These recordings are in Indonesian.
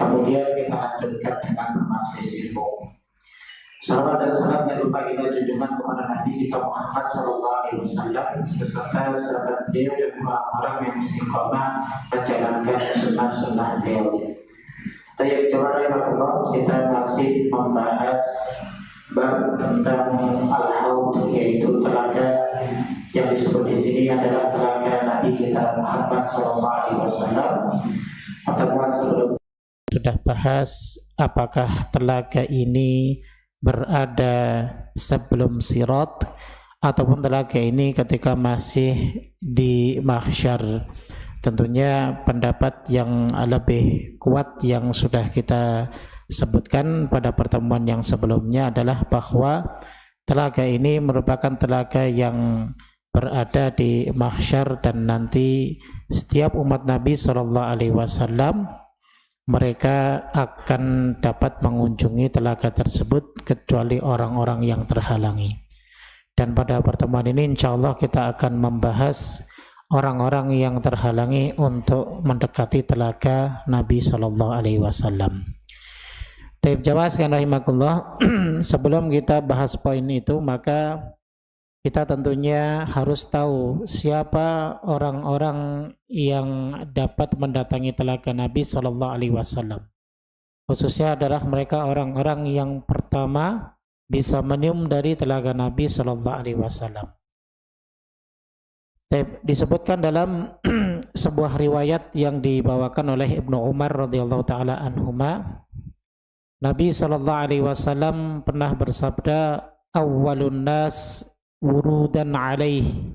Kemudian kita lanjutkan dengan majelis ilmu. Salawat dan salam yang lupa kita junjungan kepada Nabi kita Muhammad Sallallahu Alaihi Wasallam beserta sahabat beliau dan orang-orang yang istiqomah menjalankan sunnah-sunnah beliau. Tayyib Jawarahimahullah, kita masih membahas bab tentang al-haud, yaitu telaga yang disebut di sini adalah telaga Nabi kita Muhammad Sallallahu Alaihi Wasallam. Pertemuan sebelum sudah bahas apakah telaga ini berada sebelum sirat ataupun telaga ini ketika masih di mahsyar. Tentunya pendapat yang lebih kuat yang sudah kita sebutkan pada pertemuan yang sebelumnya adalah bahwa telaga ini merupakan telaga yang berada di mahsyar, dan nanti setiap umat Nabi Sallallahu Alaihi Wasallam mereka akan dapat mengunjungi telaga tersebut kecuali orang-orang yang terhalangi. Dan pada pertemuan ini insya Allah kita akan membahas orang-orang yang terhalangi untuk mendekati telaga Nabi Sallallahu Alaihi Wasallam. Taib jamaah sekalian rahimakumullah, sebelum kita bahas poin itu, maka kita tentunya harus tahu siapa orang-orang yang dapat mendatangi telaga Nabi Sallallahu Alaihi Wasallam. Khususnya adalah mereka orang-orang yang pertama bisa minum dari telaga Nabi Sallallahu Alaihi Wasallam. Disebutkan dalam sebuah riwayat yang dibawakan oleh Ibnu Umar radhiyallahu taala anhuma, Nabi Sallallahu Alaihi Wasallam pernah bersabda, awwalun nas wurudan alaih.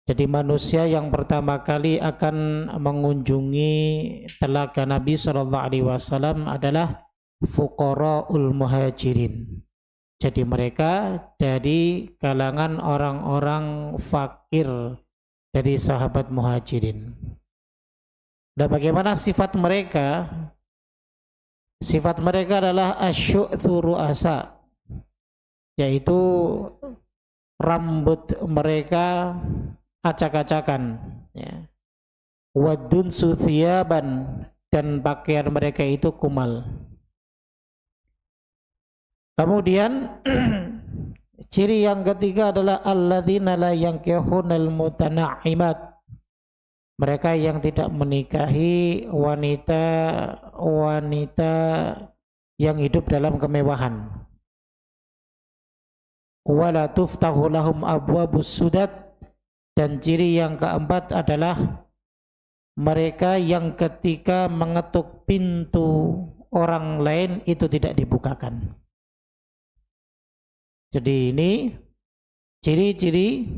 Jadi manusia yang pertama kali akan mengunjungi telaga Nabi Sallallahu Alaihi Wasallam adalah fuqara'ul muhajirin. Jadi mereka dari kalangan orang-orang fakir dari sahabat muhajirin. Dan bagaimana sifat mereka? Sifat mereka adalah asyu'thu ru'asa, yaitu rambut mereka acak-acakan, ya. Wadun suthiyaban, dan pakaian mereka itu kumal. Kemudian ciri yang ketiga adalah alladzina la yankihunal mutana'imat, mereka yang tidak menikahi wanita-wanita yang hidup dalam kemewahan. Wala tuftahu lahum abwabus sudat, dan ciri yang keempat adalah mereka yang ketika mengetuk pintu orang lain itu tidak dibukakan. Jadi ini ciri-ciri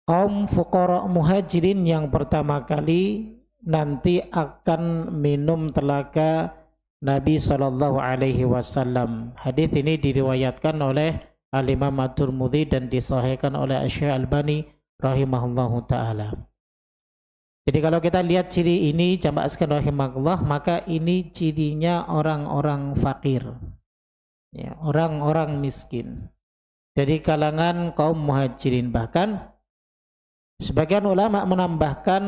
kaum fuqara muhajirin yang pertama kali nanti akan minum telaga Nabi Sallallahu Alaihi Wasallam. Hadis ini diriwayatkan oleh Al-Imam At-Tirmidzi dan disahihkan oleh Syekh Albani rahimahullahu taala. Jadi kalau kita lihat ciri ini jamaah sekalian rahimahullah, maka ini cirinya orang-orang fakir, ya, orang-orang miskin dari kalangan kaum muhajirin. Bahkan sebagian ulama menambahkan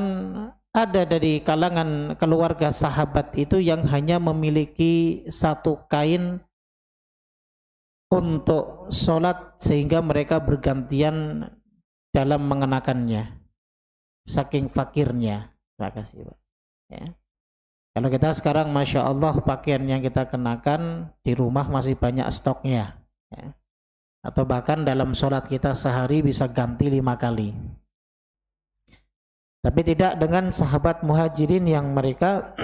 ada dari kalangan keluarga sahabat itu yang hanya memiliki satu kain untuk sholat sehingga mereka bergantian dalam mengenakannya, saking fakirnya. Terima kasih Pak. Ya. Kalau kita sekarang Masya Allah pakaian yang kita kenakan di rumah masih banyak stoknya, ya. Atau bahkan dalam sholat kita sehari bisa ganti 5 kali. Tapi tidak dengan sahabat muhajirin yang mereka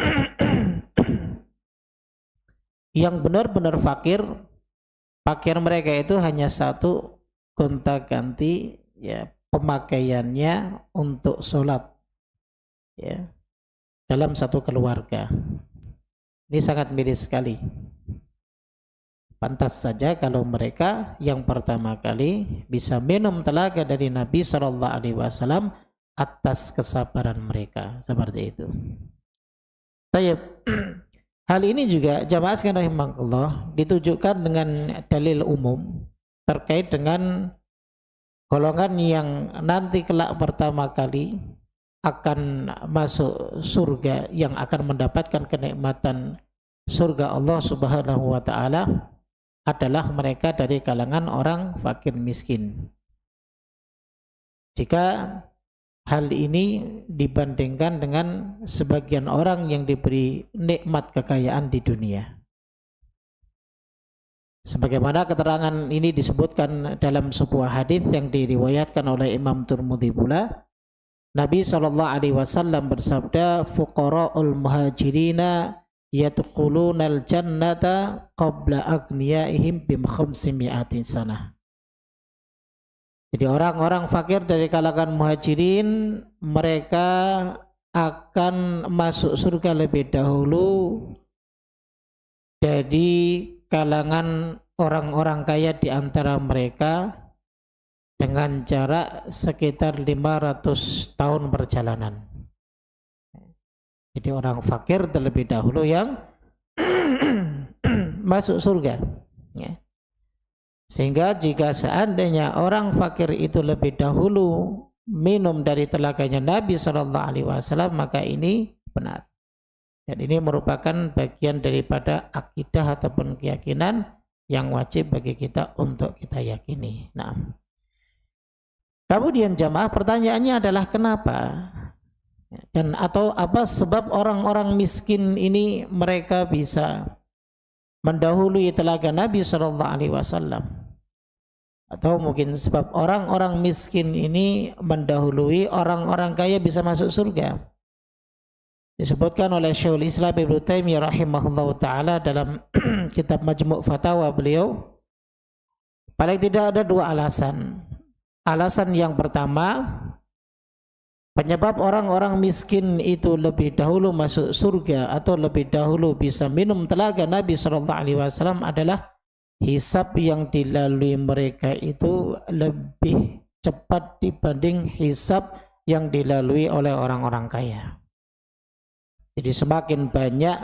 yang benar-benar fakir. Pakaian mereka itu hanya satu, gonta-ganti, ya, pemakaiannya untuk sholat, ya, dalam satu keluarga. Ini sangat miris sekali. Pantas saja kalau mereka yang pertama kali bisa minum telaga dari Nabi Sallallahu Alaihi Wasallam atas kesabaran mereka, seperti itu. Tayyib. Hal ini juga jamaah sekalian rahimakumullah ditujukan dengan dalil umum terkait dengan golongan yang nanti kelak pertama kali akan masuk surga, yang akan mendapatkan kenikmatan surga Allah Subhanahu wa taala adalah mereka dari kalangan orang fakir miskin. Jika hal ini dibandingkan dengan sebagian orang yang diberi nikmat kekayaan di dunia. Sebagaimana keterangan ini disebutkan dalam sebuah hadis yang diriwayatkan oleh Imam Tirmidzi pula, Nabi SAW bersabda, fuqara'ul muhajirina yadkhulunal jannata qabla agniyaihim bim 500 sanah. Jadi orang-orang fakir dari kalangan muhajirin, mereka akan masuk surga lebih dahulu dari kalangan orang-orang kaya di antara mereka dengan jarak sekitar 500 tahun perjalanan. Jadi orang fakir terlebih dahulu yang masuk surga. Ya. Sehingga jika seandainya orang fakir itu lebih dahulu minum dari telaganya Nabi SAW, maka ini benar. Dan ini merupakan bagian daripada akidah ataupun keyakinan yang wajib bagi kita untuk kita yakini. Nah, kemudian jamaah, pertanyaannya adalah kenapa? Dan atau apa sebab orang-orang miskin ini mereka bisa mendahului telaga Nabi SAW? Atau mungkin sebab orang-orang miskin ini mendahului orang-orang kaya bisa masuk surga? Disebutkan oleh Syekhul Islam Ibnu Taimiyah rahimahullahu taala dalam kitab Majmu' Fatawa beliau, paling tidak ada dua alasan. Alasan yang pertama, penyebab orang-orang miskin itu lebih dahulu masuk surga atau lebih dahulu bisa minum telaga Nabi SAW adalah hisab yang dilalui mereka itu lebih cepat dibanding hisab yang dilalui oleh orang-orang kaya. Jadi semakin banyak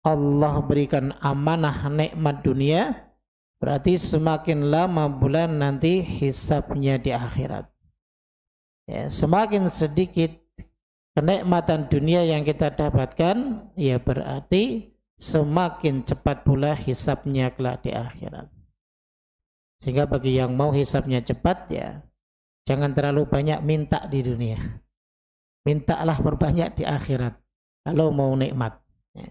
Allah berikan amanah nikmat dunia, berarti semakin lama bulan nanti hisabnya di akhirat. Ya, semakin sedikit kenikmatan dunia yang kita dapatkan, ya berarti semakin cepat pula hisabnya kelak di akhirat. Sehingga bagi yang mau hisabnya cepat, ya jangan terlalu banyak minta di dunia. Mintalah berbanyak di akhirat kalau mau nikmat. Ya.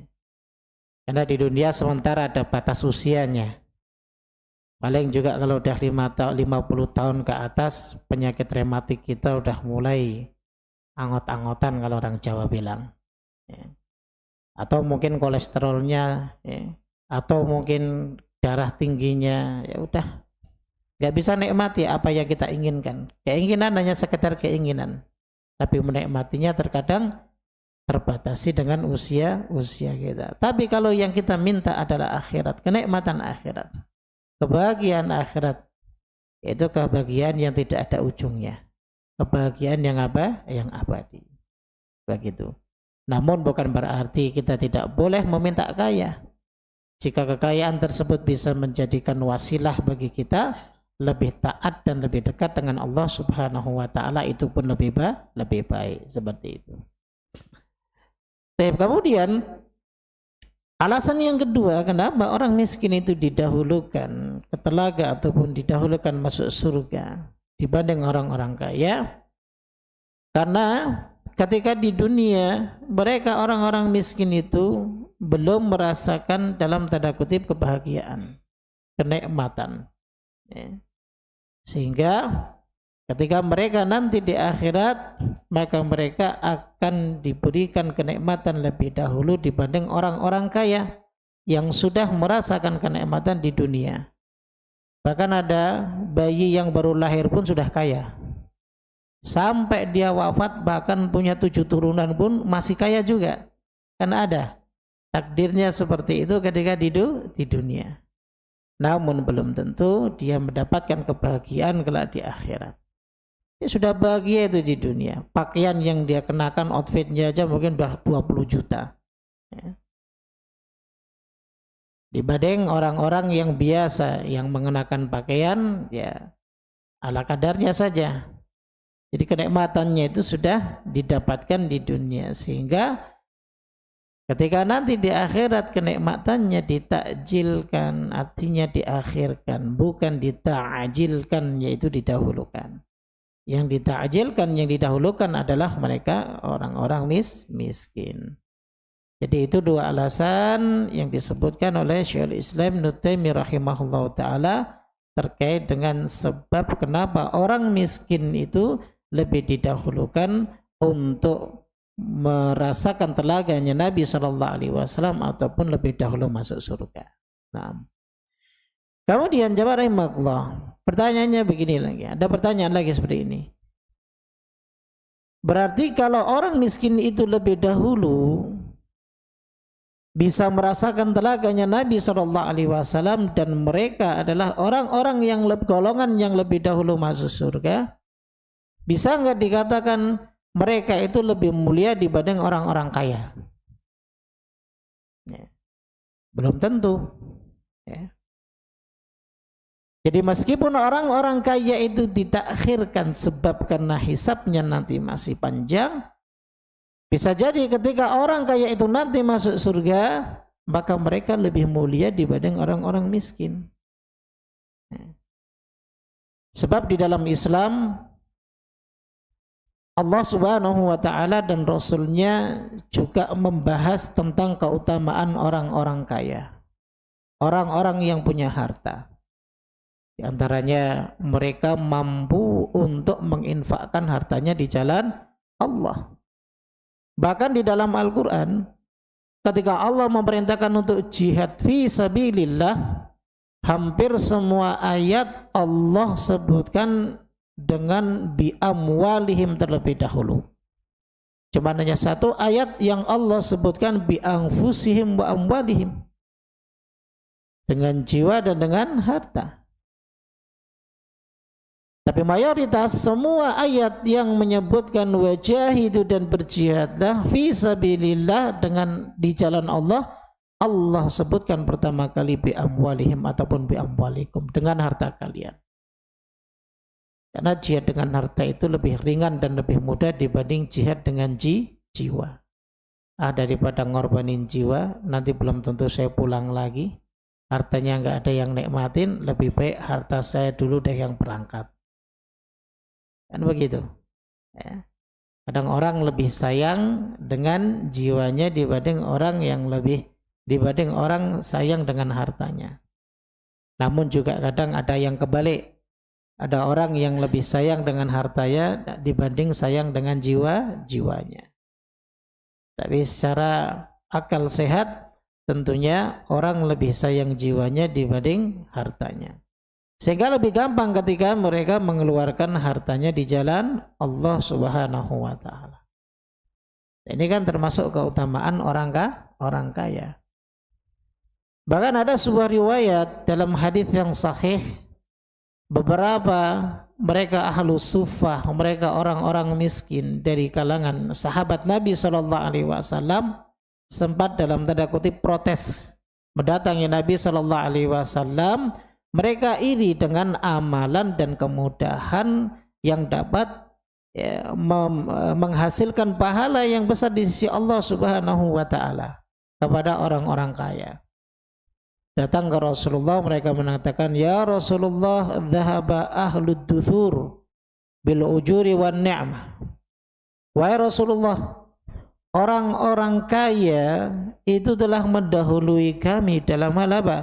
Karena di dunia sementara ada batas usianya. Paling juga kalau udah 50 tahun ke atas, penyakit rematik kita udah mulai angot-angotan kalau orang Jawa bilang. Ya. Atau mungkin kolesterolnya, ya. Atau mungkin darah tingginya, ya udah nggak bisa nikmati apa yang kita inginkan. Keinginan hanya sekedar keinginan, tapi menikmatinya terkadang terbatasi dengan usia kita. Tapi kalau yang kita minta adalah akhirat, kenikmatan akhirat, kebahagiaan akhirat, itu kebahagiaan yang tidak ada ujungnya, kebahagiaan yang apa? Yang abadi. Begitu. Namun bukan berarti kita tidak boleh meminta kaya. Jika kekayaan tersebut bisa menjadikan wasilah bagi kita lebih taat dan lebih dekat dengan Allah Subhanahu wa taala, itu pun lebih baik, seperti itu. Kemudian alasan yang kedua, kenapa orang miskin itu didahulukan ke telaga ataupun didahulukan masuk surga dibanding orang-orang kaya? Karena ketika di dunia mereka orang-orang miskin itu belum merasakan dalam tanda kutip kebahagiaan, kenikmatan, ya. Sehingga ketika mereka nanti di akhirat, maka mereka akan diberikan kenikmatan lebih dahulu dibanding orang-orang kaya yang sudah merasakan kenikmatan di dunia. Bahkan ada bayi yang baru lahir pun sudah kaya. Sampai dia wafat bahkan punya 7 turunan pun masih kaya juga. Kan ada takdirnya seperti itu ketika di dunia. Namun belum tentu dia mendapatkan kebahagiaan kelak di akhirat. Dia sudah bahagia itu di dunia. Pakaian yang dia kenakan, outfitnya aja mungkin udah 20 juta. Ya. Dibanding orang-orang yang biasa yang mengenakan pakaian ya ala kadarnya saja. Jadi kenikmatannya itu sudah didapatkan di dunia, sehingga Ketika nanti di akhirat kenikmatannya ditakjilkan, artinya diakhirkan, bukan dita'ajilkan, yaitu didahulukan. Yang ditakjilkan, yang didahulukan adalah mereka orang-orang miskin. Jadi itu dua alasan yang disebutkan oleh Syekhul Islam Ibnu Taimiyah rahimahullahu taala terkait dengan sebab kenapa orang miskin itu lebih didahulukan untuk merasakan telaganya Nabi SAW ataupun lebih dahulu masuk surga. Nah, kemudian jawab rahimahullah, pertanyaannya begini lagi, ada pertanyaan lagi seperti ini. Berarti kalau orang miskin itu lebih dahulu bisa merasakan telaganya Nabi SAW dan mereka adalah orang-orang yang golongan yang lebih dahulu masuk surga, bisa nggak dikatakan mereka itu lebih mulia dibanding orang-orang kaya? Ya. Belum tentu. Ya. Jadi meskipun orang-orang kaya itu ditakhirkan sebab karena hisabnya nanti masih panjang, bisa jadi ketika orang kaya itu nanti masuk surga, maka mereka lebih mulia dibanding orang-orang miskin. Ya. Sebab di dalam Islam Allah Subhanahu wa ta'ala dan Rasulnya juga membahas tentang keutamaan orang-orang kaya, orang-orang yang punya harta. Di antaranya mereka mampu untuk menginfakkan hartanya di jalan Allah. Bahkan di dalam Al-Quran ketika Allah memerintahkan untuk jihad fi sabilillah, hampir semua ayat Allah sebutkan dengan bi amwalihim terlebih dahulu. Cuma hanya satu ayat yang Allah sebutkan bi anfusihim wa amwalihim, dengan jiwa dan dengan harta. Tapi mayoritas semua ayat yang menyebutkan wajahidu dan berjihadlah fi sabilillah dengan di jalan Allah, Allah sebutkan pertama kali bi amwalihim ataupun bi amwalikum, dengan harta kalian. Karena jihad dengan harta itu lebih ringan dan lebih mudah dibanding jihad dengan jiwa. Daripada ngorbanin jiwa, nanti belum tentu saya pulang lagi, hartanya nggak ada yang nikmatin, lebih baik harta saya dulu deh yang berangkat. Kan begitu. Ya. Kadang orang lebih sayang dengan jiwanya dibanding orang sayang dengan hartanya. Namun juga kadang ada yang kebalik. Ada orang yang lebih sayang dengan hartanya dibanding sayang dengan jiwanya. Tapi secara akal sehat tentunya orang lebih sayang jiwanya dibanding hartanya. Sehingga lebih gampang ketika mereka mengeluarkan hartanya di jalan Allah Subhanahu wa ta'ala. Ini kan termasuk keutamaan orang kaya. Bahkan ada sebuah riwayat dalam hadis yang sahih, beberapa mereka ahlu suffah, mereka orang-orang miskin dari kalangan sahabat Nabi SAW sempat dalam tanda kutip protes mendatangi Nabi SAW. Mereka iri dengan amalan dan kemudahan yang dapat menghasilkan pahala yang besar di sisi Allah Subhanahu wa ta'ala kepada orang-orang kaya. Datang ke Rasulullah, mereka mengatakan, ya Rasulullah, dhahaba ahlud duthur bil ujuri wan ni'mah. Wahai Rasulullah, orang-orang kaya itu telah mendahului kami dalam hal apa?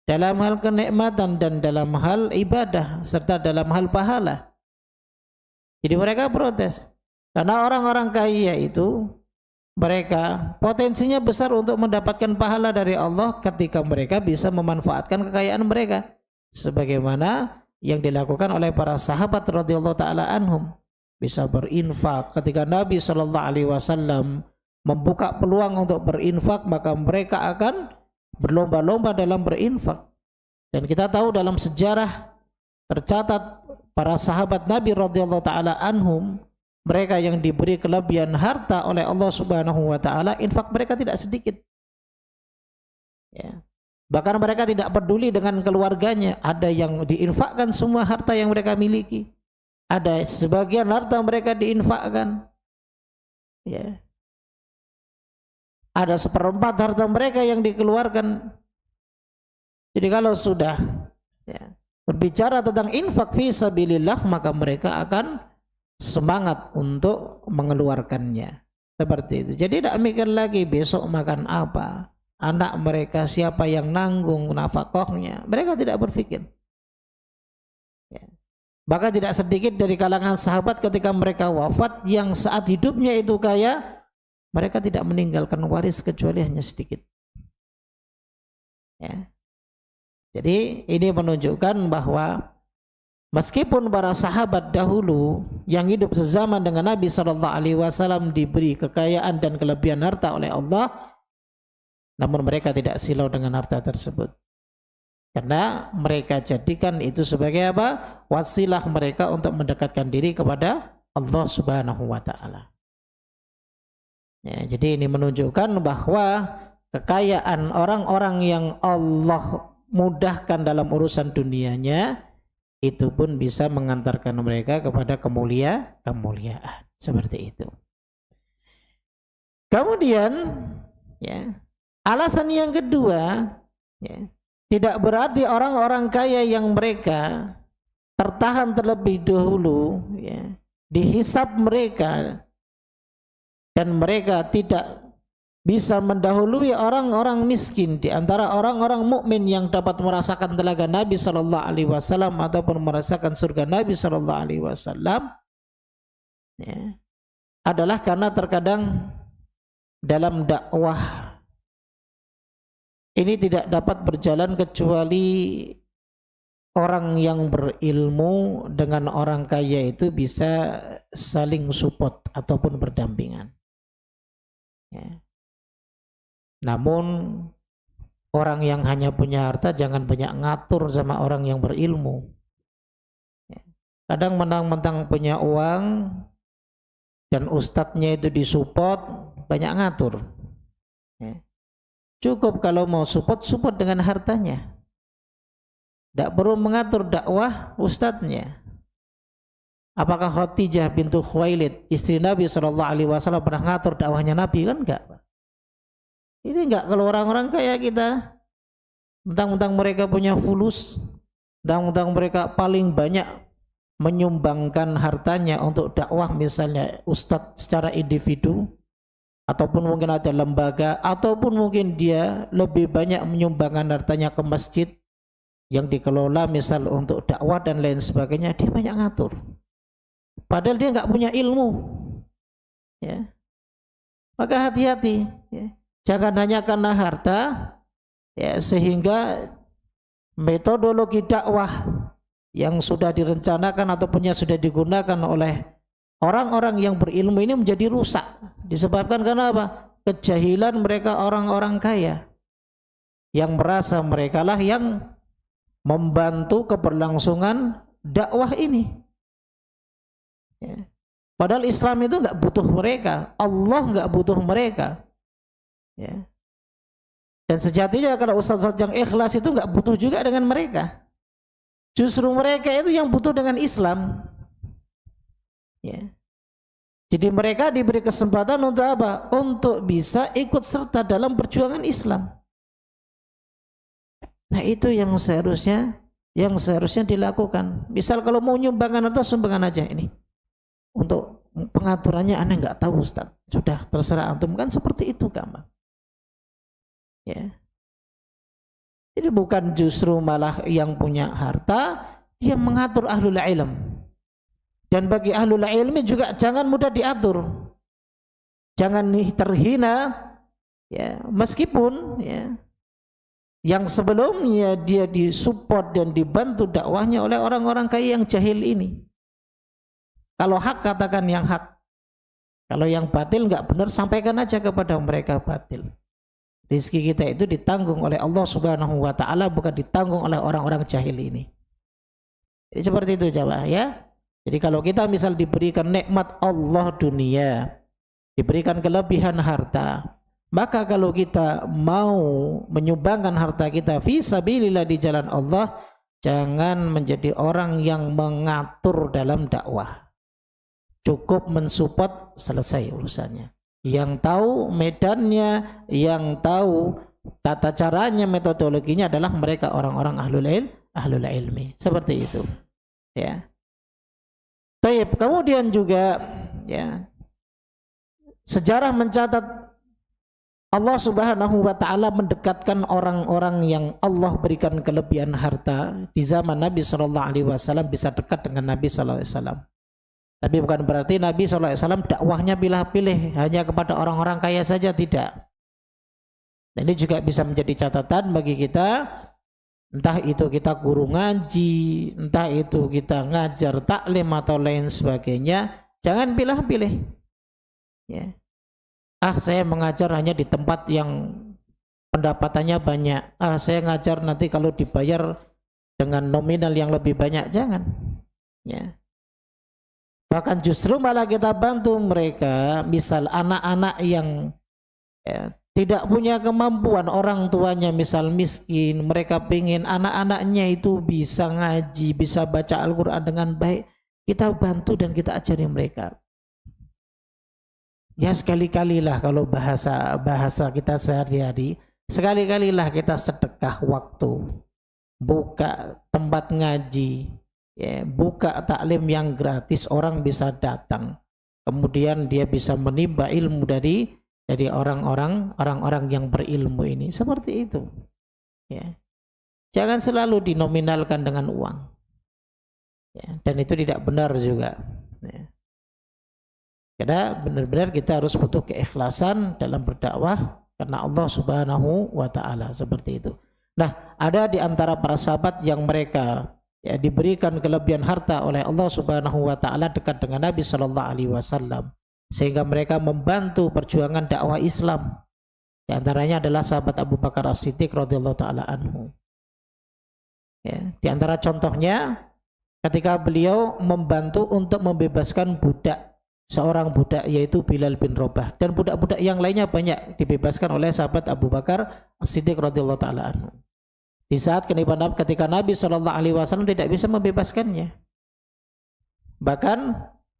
Dalam hal kenikmatan dan dalam hal ibadah serta dalam hal pahala. Jadi mereka protes karena orang-orang kaya itu mereka potensinya besar untuk mendapatkan pahala dari Allah ketika mereka bisa memanfaatkan kekayaan mereka sebagaimana yang dilakukan oleh para sahabat radhiyallahu taala anhum, bisa berinfak. Ketika Nabi SAW membuka peluang untuk berinfak, maka mereka akan berlomba-lomba dalam berinfak. Dan kita tahu dalam sejarah tercatat para sahabat Nabi radhiyallahu taala anhum, mereka yang diberi kelebihan harta oleh Allah Subhanahu wa taala, infak mereka tidak sedikit. Ya. Bahkan mereka tidak peduli dengan keluarganya, ada yang diinfakkan semua harta yang mereka miliki. Ada sebagian harta mereka diinfakkan. Ya. ada 1/4 harta mereka yang dikeluarkan. Jadi kalau sudah ya, berbicara tentang infak fi sabilillah, maka mereka akan semangat untuk mengeluarkannya. Seperti itu. Jadi tidak mikir lagi besok makan apa, anak mereka siapa yang nanggung nafkahnya. Mereka tidak berpikir. Ya. Bahkan tidak sedikit dari kalangan sahabat ketika mereka wafat yang saat hidupnya itu kaya, mereka tidak meninggalkan waris kecuali hanya sedikit. Ya. Jadi ini menunjukkan bahwa meskipun para sahabat dahulu yang hidup sezaman dengan Nabi SAW diberi kekayaan dan kelebihan harta oleh Allah, namun mereka tidak silau dengan harta tersebut. Karena mereka jadikan itu sebagai apa? Wasilah mereka untuk mendekatkan diri kepada Allah Subhanahu wa Ta'ala. Ya, jadi ini menunjukkan bahwa kekayaan orang-orang yang Allah mudahkan dalam urusan dunianya itu pun bisa mengantarkan mereka kepada kemuliaan. Seperti itu. Kemudian ya, alasan yang kedua, ya, tidak berarti orang-orang kaya yang mereka tertahan terlebih dahulu, ya, dihisab mereka dan mereka tidak bisa mendahului orang-orang miskin di antara orang-orang mukmin yang dapat merasakan telaga Nabi sallallahu alaihi wasallam ataupun merasakan surga Nabi sallallahu alaihi wasallam, ya, adalah karena terkadang dalam dakwah ini tidak dapat berjalan kecuali orang yang berilmu dengan orang kaya itu bisa saling support ataupun berdampingan. Ya. Namun orang yang hanya punya harta jangan banyak ngatur sama orang yang berilmu. Ya. Kadang mentang-mentang punya uang dan ustadznya itu disupport, banyak ngatur. Ya. Cukup kalau mau support dengan hartanya. Tidak perlu mengatur dakwah ustadznya. Apakah Khadijah bintu Khuwailid istri Nabi SAW pernah ngatur dakwahnya Nabi? Kan enggak. Ini enggak. Kalau orang-orang kayak kita, mentang-mentang mereka punya fulus, mentang-mentang mereka paling banyak menyumbangkan hartanya untuk dakwah, misalnya ustadz secara individu, ataupun mungkin ada lembaga, ataupun mungkin dia lebih banyak menyumbangkan hartanya ke masjid yang dikelola misal untuk dakwah dan lain sebagainya, dia banyak ngatur. Padahal dia nggak punya ilmu. Ya. Maka hati-hati. Ya. Jangan hanya karena harta, ya, sehingga metodologi dakwah yang sudah direncanakan ataupun yang sudah digunakan oleh orang-orang yang berilmu ini menjadi rusak. Disebabkan karena apa? Kejahilan mereka orang-orang kaya yang merasa mereka lah yang membantu keberlangsungan dakwah ini. Ya. Padahal Islam itu nggak butuh mereka, Allah nggak butuh mereka. Ya. Dan sejatinya kalau ustaz-ustaz yang ikhlas itu nggak butuh juga dengan mereka. Justru mereka itu yang butuh dengan Islam. Ya. Jadi mereka diberi kesempatan untuk apa? Untuk bisa ikut serta dalam perjuangan Islam. Nah itu yang seharusnya dilakukan. Misal kalau mau nyumbangkan harta, sumbangan aja ini. Untuk pengaturannya aneh nggak tahu Ustaz. Sudah terserah antum, kan seperti itu gampang. Ya. Jadi bukan justru malah yang punya harta yang mengatur ahlul ilm. Dan bagi ahlul ilmi juga jangan mudah diatur. Jangan terhina, ya, meskipun ya, yang sebelumnya dia disupport dan dibantu dakwahnya oleh orang-orang kaya yang jahil ini. Kalau hak katakan yang hak. Kalau yang batil nggak benar, sampaikan aja kepada mereka batil. Rizki kita itu ditanggung oleh Allah Subhanahu wa Ta'ala, bukan ditanggung oleh orang-orang jahil ini. Jadi seperti itu jamaah ya. Jadi kalau kita misal diberikan nikmat Allah dunia, diberikan kelebihan harta, maka kalau kita mau menyumbangkan harta kita fi sabilillah di jalan Allah, jangan menjadi orang yang mengatur dalam dakwah. Cukup mensupport, selesai urusannya. yang tahu medannya, yang tahu tata caranya, metodologinya adalah mereka orang-orang ahlul ilmi. Seperti itu. Ya. Baik, kemudian juga ya, sejarah mencatat Allah Subhanahu wa taala mendekatkan orang-orang yang Allah berikan kelebihan harta di zaman Nabi sallallahu alaihi wasallam bisa dekat dengan Nabi sallallahu alaihi wasallam. Tapi bukan berarti Nabi sallallahu alaihi wasallam dakwahnya pilih-pilih hanya kepada orang-orang kaya saja, tidak. Dan ini juga bisa menjadi catatan bagi kita, entah itu kita guru ngaji, entah itu kita ngajar taklim atau lain sebagainya, jangan pilih-pilih. Ya. Saya mengajar hanya di tempat yang pendapatannya banyak. Saya ngajar nanti kalau dibayar dengan nominal yang lebih banyak, jangan. Ya. Bahkan justru malah kita bantu mereka, misal anak-anak yang ya, tidak punya kemampuan, orang tuanya misal miskin, mereka pengen anak-anaknya itu bisa ngaji, bisa baca Al-Quran dengan baik, kita bantu dan kita ajari mereka. Ya sekali-kalilah kalau bahasa kita sehari-hari, sekali-kalilah kita sedekah waktu, buka tempat ngaji, ya, buka taklim yang gratis, orang bisa datang, kemudian dia bisa menimba ilmu dari orang-orang yang berilmu ini. Seperti itu. Ya. Jangan selalu dinominalkan dengan uang. Ya, dan itu tidak benar juga. Ya. Karena benar-benar kita harus butuh keikhlasan dalam berdakwah karena Allah Subhanahu wa taala, seperti itu. Nah, ada di antara para sahabat yang mereka ya diberikan kelebihan harta oleh Allah Subhanahu wa taala dekat dengan Nabi sallallahu alaihi wasallam sehingga mereka membantu perjuangan dakwah Islam. Di antaranya adalah sahabat Abu Bakar As-Siddiq radhiyallahu taala anhu. Ya, di antara contohnya ketika beliau membantu untuk membebaskan seorang budak yaitu Bilal bin Rabah, dan budak-budak yang lainnya banyak dibebaskan oleh sahabat Abu Bakar As-Siddiq radhiyallahu taala anhu. Di saat ketika Nabi sallallahu alaihi wasallam tidak bisa membebaskannya. Bahkan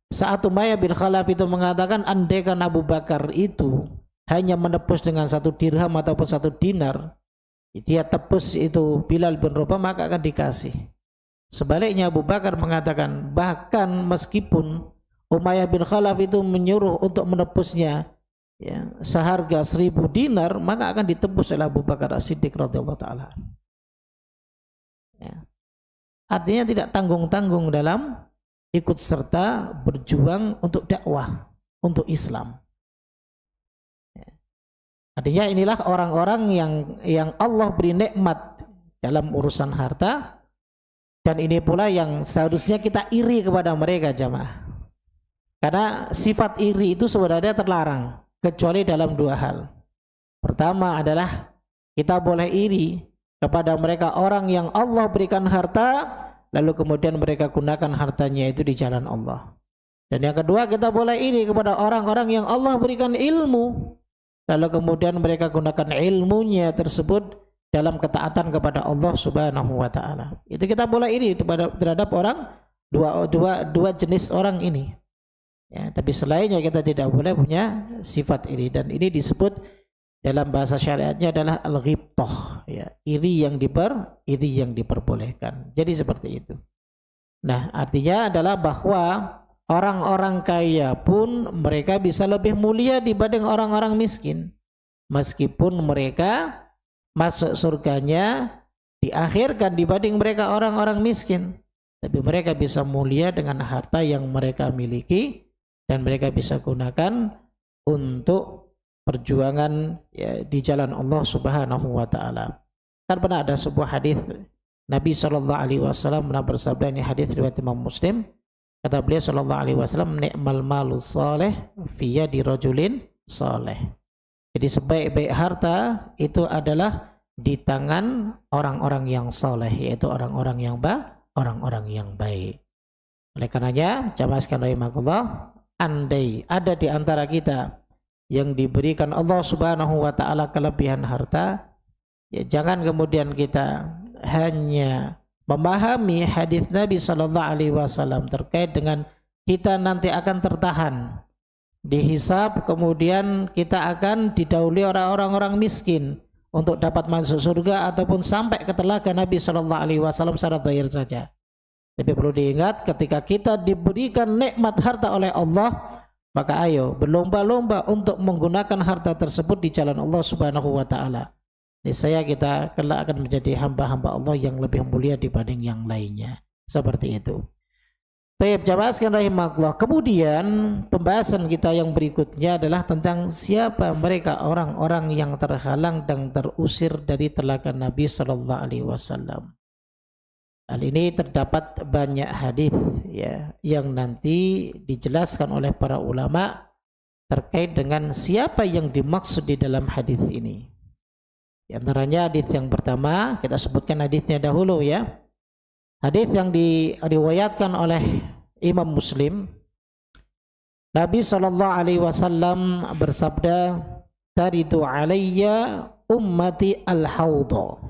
saat Umayyah bin Khalaf itu mengatakan andaikan Abu Bakar itu hanya menebus dengan 1 dirham ataupun 1 dinar, dia tebus itu Bilal bin Rabah maka akan dikasih. Sebaliknya Abu Bakar mengatakan bahkan meskipun Umayyah bin Khalaf itu menyuruh untuk menebusnya ya, seharga 1000 dinar, maka akan ditebus oleh Abu Bakar As-Siddiq radhiyallahu taala. Ya. Artinya tidak tanggung-tanggung dalam ikut serta berjuang untuk dakwah, untuk Islam. Ya. Artinya inilah orang-orang yang Allah beri nikmat dalam urusan harta, dan ini pula yang seharusnya kita iri kepada mereka, jamaah. Karena sifat iri itu sebenarnya terlarang kecuali dalam 2 hal. Pertama adalah kita boleh iri kepada mereka orang yang Allah berikan harta lalu kemudian mereka gunakan hartanya itu di jalan Allah. Dan yang kedua, kita boleh iri kepada orang-orang yang Allah berikan ilmu lalu kemudian mereka gunakan ilmunya tersebut dalam ketaatan kepada Allah Subhanahu wa taala. Itu kita boleh iri terhadap orang dua jenis orang ini. Ya, tapi selainnya kita tidak boleh punya sifat iri, dan ini disebut dalam bahasa syariatnya adalah al-ghibthah, ya, iri yang diperbolehkan. Jadi seperti itu. Nah, artinya adalah bahwa orang-orang kaya pun mereka bisa lebih mulia dibanding orang-orang miskin, meskipun mereka masuk surganya diakhirkan dibanding mereka orang-orang miskin, tapi mereka bisa mulia dengan harta yang mereka miliki dan mereka bisa gunakan untuk perjuangan ya, di jalan Allah Subhanahu wa taala. Kan pernah ada sebuah hadis Nabi sallallahu alaihi wasallam pernah bersabda, ini hadis riwayat Imam Muslim. Kata beliau sallallahu alaihi wasallam, ni'mal malus salih fi yadi rajulin salih. Jadi sebaik-baik harta itu adalah di tangan orang-orang yang saleh, yaitu orang-orang yang baik. Oleh karenanya, jamaah sekalian rahimakumullah, andai ada di antara kita yang diberikan Allah Subhanahu wa taala kelebihan harta, ya jangan kemudian kita hanya memahami hadis Nabi sallallahu alaihi wasallam terkait dengan kita nanti akan tertahan dihisab, kemudian kita akan didahului orang-orang miskin untuk dapat masuk surga ataupun sampai ke telaga Nabi Shallallahu Alaihi Wasallam secara zahir saja. Tapi perlu diingat, ketika kita diberikan nikmat harta oleh Allah, maka ayo berlomba-lomba untuk menggunakan harta tersebut di jalan Allah Subhanahu wa taala. Niscaya kita kelak akan menjadi hamba-hamba Allah yang lebih mulia dibanding yang lainnya. Seperti itu. Baik, jamaah sekalian rahimakumullah. Kemudian pembahasan kita yang berikutnya adalah tentang siapa mereka orang-orang yang terhalang dan terusir dari telaga Nabi sallallahu alaihi wasallam. Hal ini terdapat banyak hadis ya yang nanti dijelaskan oleh para ulama terkait dengan siapa yang dimaksud di dalam hadis ini. Di antaranya hadis yang pertama, kita sebutkan hadisnya dahulu ya. Hadis yang diriwayatkan oleh Imam Muslim, Nabi sallallahu alaihi wasallam bersabda, "Taridu alayya ummati al-haudha."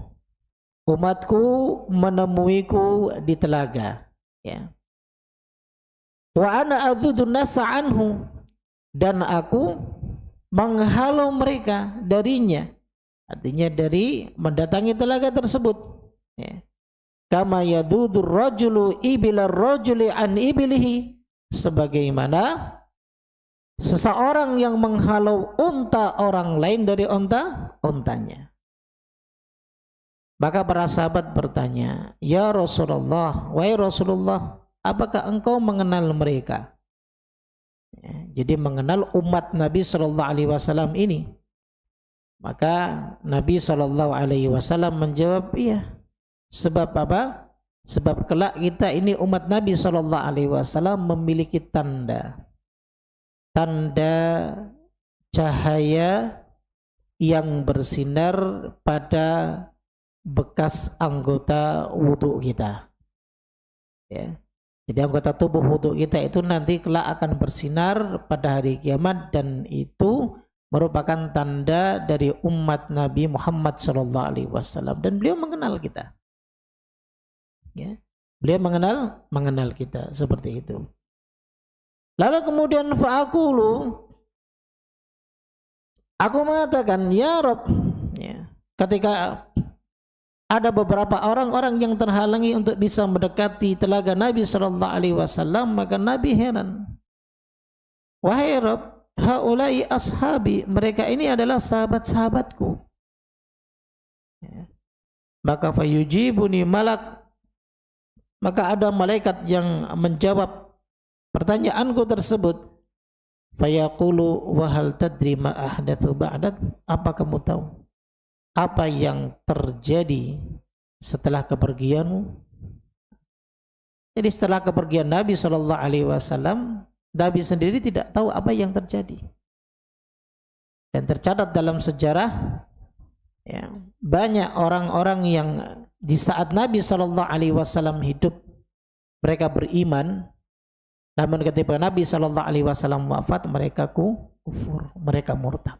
Umatku menemuiku di telaga, ya. Wa ana adzudun nasa anhu, dan aku menghalau mereka darinya. Artinya dari mendatangi telaga tersebut, ya. Kama yadudur rajulu ibilar rajuli an ibilihi, sebagaimana seseorang yang menghalau unta orang lain dari untanya. Maka para sahabat bertanya, "Ya Rasulullah, wahai Rasulullah, apakah engkau mengenal mereka?" Ya, jadi mengenal umat Nabi sallallahu alaihi wasallam ini. Maka Nabi sallallahu alaihi wasallam menjawab, "Iya." Sebab apa? Sebab kelak kita ini umat Nabi sallallahu alaihi wasallam memiliki tanda cahaya yang bersinar pada bekas anggota wudhu kita, ya. Jadi anggota tubuh wudhu kita itu nanti kelak akan bersinar pada hari kiamat, dan itu merupakan tanda dari umat Nabi Muhammad sallallahu alaihi wasallam, dan beliau mengenal kita. Ya, beliau mengenal kita seperti itu. Lalu kemudian fa'aqulu, aku mengatakan, "Ya Rabb," ya, ketika ada beberapa orang-orang yang terhalangi untuk bisa mendekati telaga Nabi sallallahu alaihi wasallam, maka Nabi heran. "Wahai Rabb, haulai ashabi," mereka ini adalah sahabat-sahabatku. Ya. Maka fayujibuni malak, maka ada malaikat yang menjawab pertanyaanku tersebut. Fayaqulu wa hal tadri ma ahdatsu ba'dak, apa kamu tahu apa yang terjadi setelah kepergianmu? Jadi setelah kepergian Nabi sallallahu alaihi wasallam, Nabi sendiri tidak tahu apa yang terjadi. Dan tercatat dalam sejarah, ya, banyak orang-orang yang di saat Nabi sallallahu alaihi wasallam hidup mereka beriman, namun ketika Nabi sallallahu alaihi wasallam wafat mereka kufur, mereka murtad.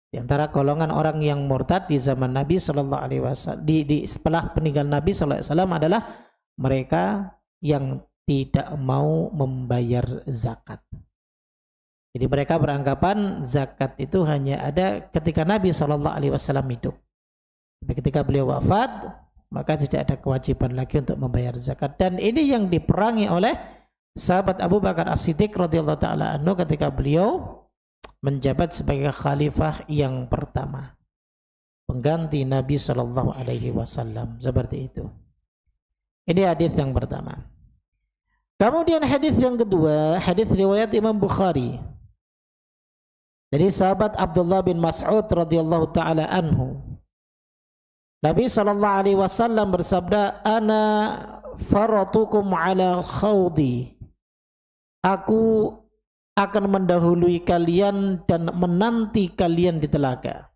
Di antara golongan orang yang murtad di zaman Nabi sallallahu alaihi wasallam setelah peninggalan Nabi sallallahu alaihi wasallam adalah mereka yang tidak mau membayar zakat. Jadi mereka beranggapan zakat itu hanya ada ketika Nabi sallallahu alaihi wasallam hidup. Tapi ketika beliau wafat, maka tidak ada kewajiban lagi untuk membayar zakat. Dan ini yang diperangi oleh sahabat Abu Bakar As-Siddiq radhiyallahu taala anhu ketika beliau menjabat sebagai khalifah yang pertama, pengganti Nabi sallallahu alaihi wasallam, seperti itu. Ini hadis yang pertama. Kemudian hadis yang kedua, hadis riwayat Imam Bukhari. Dari sahabat Abdullah bin Mas'ud radhiyallahu taala anhu. Nabi sallallahu alaihi wasallam bersabda, "Ana faratukum ala khawdi." Aku akan mendahului kalian dan menanti kalian di telaga.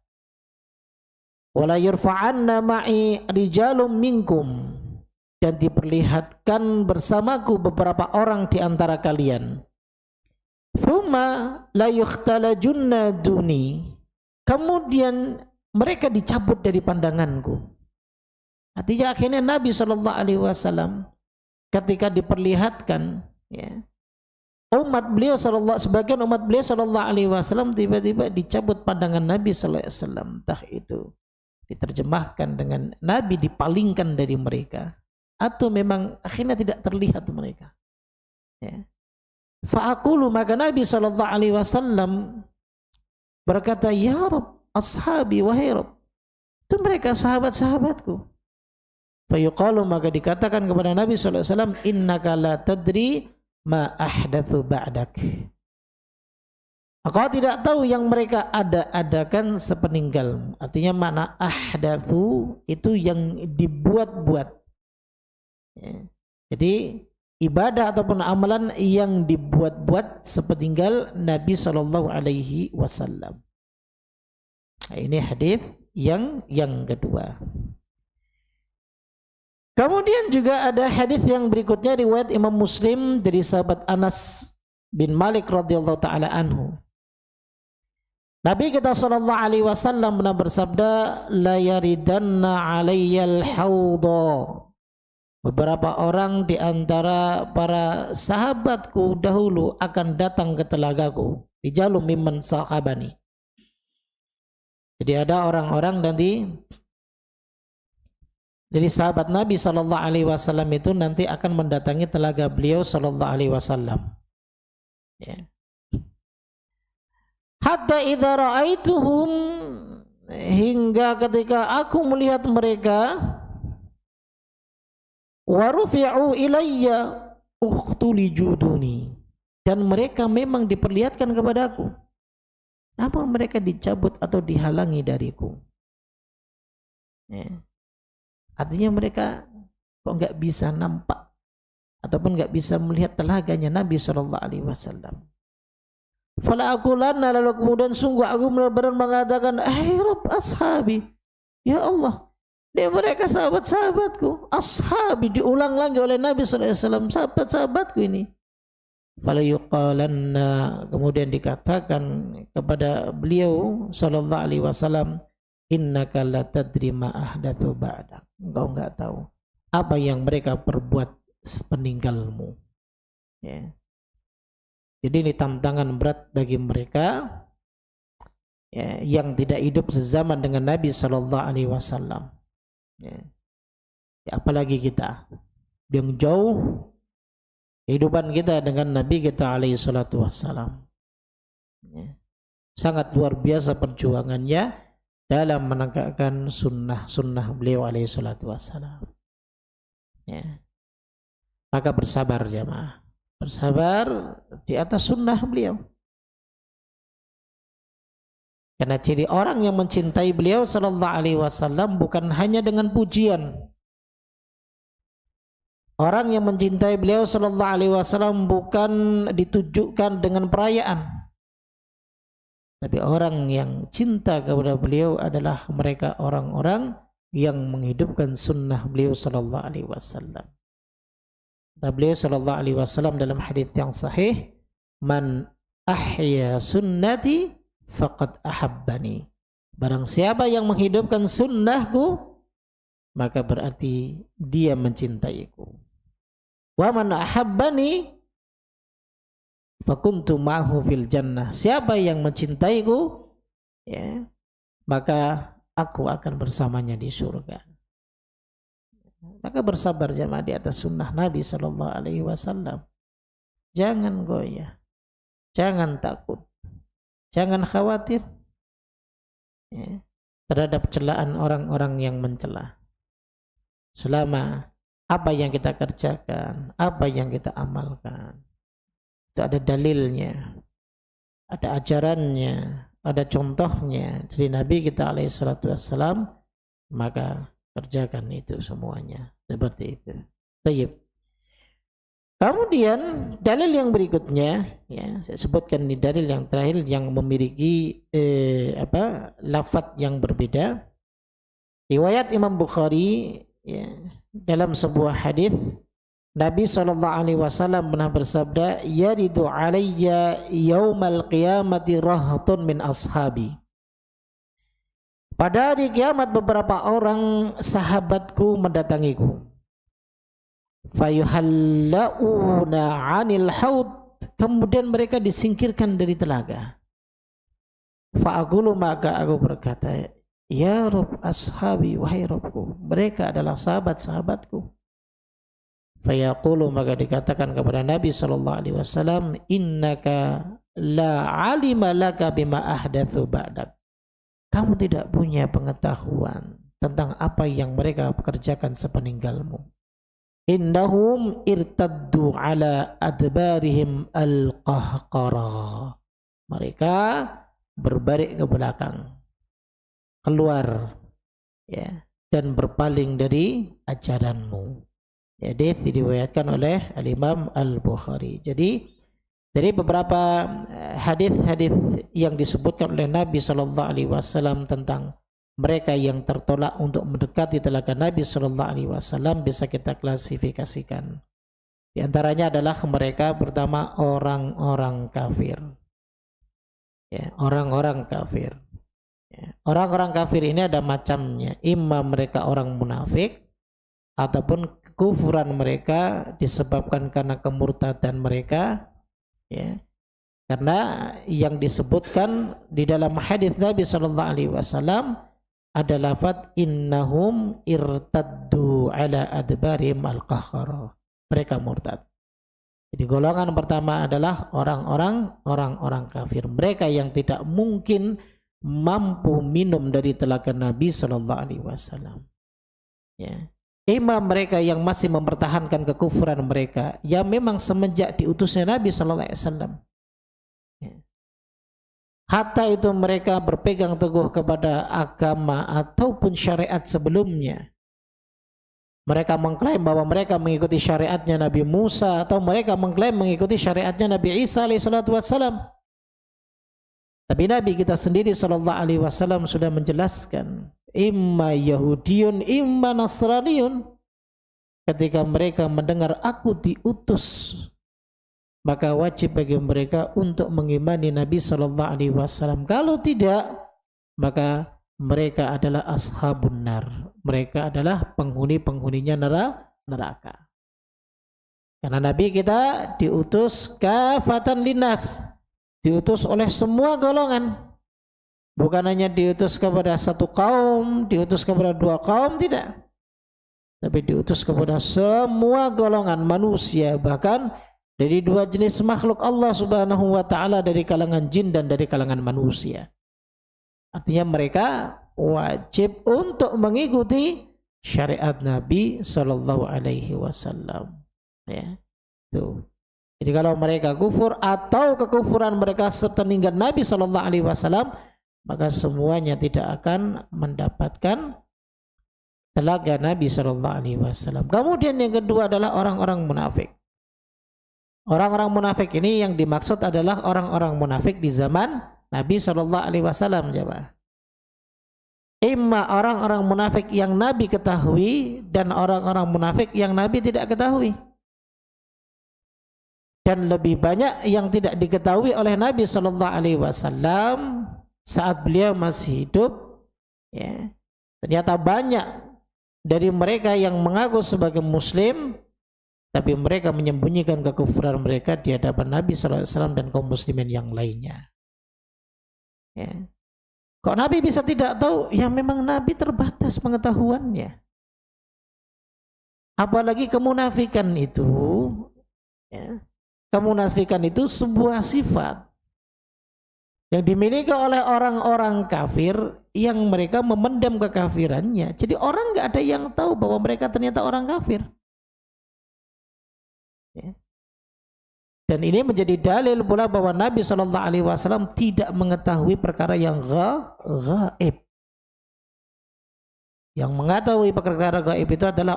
Wala yurfa'anna ma'i rijalum minkum, dan diperlihatkan bersamaku beberapa orang di antara kalian. Thumma la yukhtalajunna duni, kemudian mereka dicabut dari pandanganku. Artinya akhirnya Nabi sallallahu alaihi wasallam ketika diperlihatkan, ya, sebagian umat beliau sallallahu alaihi wasallam tiba-tiba dicabut pandangan Nabi sallallahu alaihi wasallam, entah itu diterjemahkan dengan Nabi dipalingkan dari mereka atau memang akhirnya tidak terlihat mereka. Ya. Fa'aqulu, maka Nabi sallallahu alaihi wasallam berkata, ya Rabb, ashabi wahai Rabb, itu mereka sahabat-sahabatku. Fayuqalu, maka dikatakan kepada Nabi sallallahu alaihi wasallam, innaka la tadri ma ahdatsu ba'dak. Kau tidak tahu yang mereka adakan sepeninggalmu. Artinya makna ahdatsu itu yang dibuat-buat. Ya. Jadi ibadah ataupun amalan yang dibuat-buat sepeninggal Nabi sallallahu alaihi wasallam. Ini hadis yang kedua. Kemudian juga ada hadis yang berikutnya riwayat Imam Muslim dari sahabat Anas bin Malik radhiyallahu taala anhu. Nabi kita sallallahu alaihi wasallam pernah bersabda, la yaridanna alayyal haudha. Beberapa orang di antara para sahabatku dahulu akan datang ke telagaku. Rijalun mimman sahabani. Jadi ada orang-orang nanti dari sahabat Nabi sallallahu alaihi wasallam itu nanti akan mendatangi telaga beliau sallallahu alaihi wasallam. Ya. Hatta idza ra'aituhum, hingga ketika aku melihat mereka, wa rufi'u ilayya ukhtuli juduni, dan mereka memang diperlihatkan kepadaku, namun mereka dicabut atau dihalangi dariku. Ya. Artinya mereka kok nggak bisa nampak ataupun nggak bisa melihat telaganya Nabi sallallahu alaihi wasallam. Fala aqulanna, lalu kemudian sungguh aku benar-benar mengatakan, Rabb ashabi, ya Allah, dia mereka sahabat-sahabatku. Ashabi diulang lagi oleh Nabi sallallahu alaihi wasallam, sahabat-sahabatku ini. Fala yuqalanna, kemudian dikatakan kepada beliau sallallahu alaihi wasallam, innaka la tadri ma ahdatsu ba'dak. Engkau enggak tahu apa yang mereka perbuat sepeninggalmu. Ya. Jadi ini tantangan berat bagi mereka ya, yang tidak hidup sezaman dengan Nabi sallallahu alaihi wasallam. Ya. Ya, apalagi kita yang jauh kehidupan kita dengan Nabi kita alaihi salatu wassalam. Ya. Sangat luar biasa perjuangannya dalam menegakkan sunnah beliau alaihi salatu wassalam. Ya. Maka bersabar jamaah, bersabar di atas sunnah beliau. Karena ciri orang yang mencintai beliau sallallahu alaihi wasallam bukan hanya dengan pujian. Orang yang mencintai beliau sallallahu alaihi wasallam bukan ditujukan dengan perayaan. Tapi orang yang cinta kepada beliau adalah mereka orang-orang yang menghidupkan sunnah beliau sallallahu alaihi wasallam. Beliau sallallahu alaihi wasallam dalam hadis yang sahih, man ahya sunnati faqad ahabbani. Barang siapa yang menghidupkan sunnahku, maka berarti dia mencintaiku. Wa man ahabbani fakuntu ma'hu fil jannah. Siapa yang mencintaiku, ya, maka aku akan bersamanya di surga. Maka bersabar jamaah di atas sunnah Nabi sallallahu alaihi wasallam. Jangan goyah, jangan takut, jangan khawatir ya, terhadap celaan orang-orang yang mencela. Selama apa yang kita kerjakan, apa yang kita amalkan, itu ada dalilnya, ada ajarannya, ada contohnya dari Nabi kita alaihi salatu wassalam, maka kerjakan itu semuanya seperti itu. Baik. Kemudian dalil yang berikutnya, ya, saya sebutkan di dalil yang terakhir yang memiliki lafaz yang berbeda. Riwayat Imam Bukhari, ya, dalam sebuah hadis Nabi SAW pernah bersabda, yaridu alayya yaumal qiyamati rahtun min ashabi. Pada hari kiamat beberapa orang sahabatku mendatangiku. Fayuhallauna 'anil haud kemudian mereka disingkirkan dari telaga. Fa'aqulu, maka aku berkata, ya Rabb ashabi, wahai Rabbku, mereka adalah sahabat-sahabatku. Fayaqulu, maka dikatakan kepada Nabi SAW, innaka la alima laka bima ahdathu ba'dak. Kamu tidak punya pengetahuan tentang apa yang mereka kerjakan sepeninggalmu. Innahum irtaddu ala adbarihim al-qahqara. Mereka berbalik ke belakang, keluar, ya, dan berpaling dari ajaranmu. Jadi diriwayatkan oleh Al-Imam Al-Bukhari. Jadi dari beberapa hadis-hadis yang disebutkan oleh Nabi SAW tentang mereka yang tertolak untuk mendekati telaga Nabi SAW bisa kita klasifikasikan. Di antaranya adalah mereka pertama orang-orang kafir. Ya, orang-orang kafir. Ya, orang-orang kafir ini ada macamnya. Imma mereka orang munafik, ataupun kekufuran mereka disebabkan karena kemurtadan mereka. Ya, karena yang disebutkan di dalam hadis Nabi SAW ada lafaz innahum irtaddu ala adbarihim al-qahqara. Mereka murtad. Jadi golongan pertama adalah orang-orang kafir. Mereka yang tidak mungkin mampu minum dari telaga Nabi SAW. Ya. Imam mereka yang masih mempertahankan kekufuran mereka, yang memang semenjak diutusnya Nabi SAW. Ya. Hatta itu mereka berpegang teguh kepada agama ataupun syariat sebelumnya. Mereka mengklaim bahwa mereka mengikuti syariatnya Nabi Musa, atau mereka mengklaim mengikuti syariatnya Nabi Isa alaihissalam. Tapi Nabi kita sendiri SAW sudah menjelaskan, imma Yahudiyun, imma Nasraniyun. Ketika mereka mendengar aku diutus, maka wajib bagi mereka untuk mengimani Nabi SAW. Kalau tidak, maka mereka adalah ashabun nar. Mereka adalah penghuni-penghuninya neraka. Karena Nabi kita diutus kafatan linnas, diutus oleh semua golongan. Bukan hanya diutus kepada satu kaum, diutus kepada dua kaum, tidak. Tapi diutus kepada semua golongan manusia, bahkan dari dua jenis makhluk Allah Subhanahu wa taala, dari kalangan jin dan dari kalangan manusia. Artinya mereka wajib untuk mengikuti syariat Nabi sallallahu alaihi wasallam. Ya. Tuh. Jadi kalau mereka kufur atau kekufuran mereka sepeninggal Nabi sallallahu alaihi wasallam, maka semuanya tidak akan mendapatkan telaga Nabi sallallahu alaihi wasallam. Kemudian yang kedua adalah orang-orang munafik. Orang-orang munafik ini yang dimaksud adalah orang-orang munafik di zaman Nabi sallallahu alaihi wasallam, jemaah. Imma orang-orang munafik yang Nabi ketahui dan orang-orang munafik yang Nabi tidak ketahui. Dan lebih banyak yang tidak diketahui oleh Nabi sallallahu alaihi wasallam saat beliau masih hidup, ya. Ternyata banyak dari mereka yang mengaku sebagai muslim, tapi mereka menyembunyikan kekufuran mereka di hadapan Nabi sallallahu alaihi wasallam dan kaum muslimin yang lainnya. Ya. Kok Nabi bisa tidak tahu? Ya memang Nabi terbatas pengetahuannya. Apalagi kemunafikan itu, ya, kemunafikan itu sebuah sifat yang dimiliki oleh orang-orang kafir yang mereka memendam kekafirannya. Jadi orang nggak ada yang tahu bahwa mereka ternyata orang kafir. Ya. Dan ini menjadi dalil pula bahwa Nabi SAW tidak mengetahui perkara yang gaib. Yang mengetahui perkara gaib itu adalah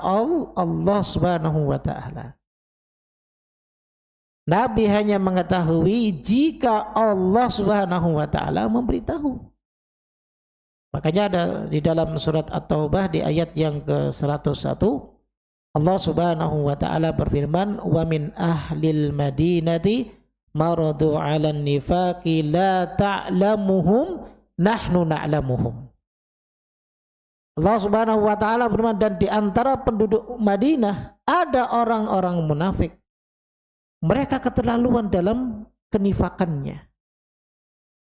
Allah Subhanahu wa taala. Nabi hanya mengetahui jika Allah Subhanahu wa taala memberitahu. Makanya ada di dalam surat At-Taubah di ayat yang ke-101, Allah Subhanahu wa taala berfirman, "Wa min ahlil madinati maradu 'alan nifaqi la ta'lamuhum nahnu na'lamuhum." Allah Subhanahu wa taala berfirman, dan di antara penduduk Madinah ada orang-orang munafik. mereka keterlaluan dalam kenifakannya.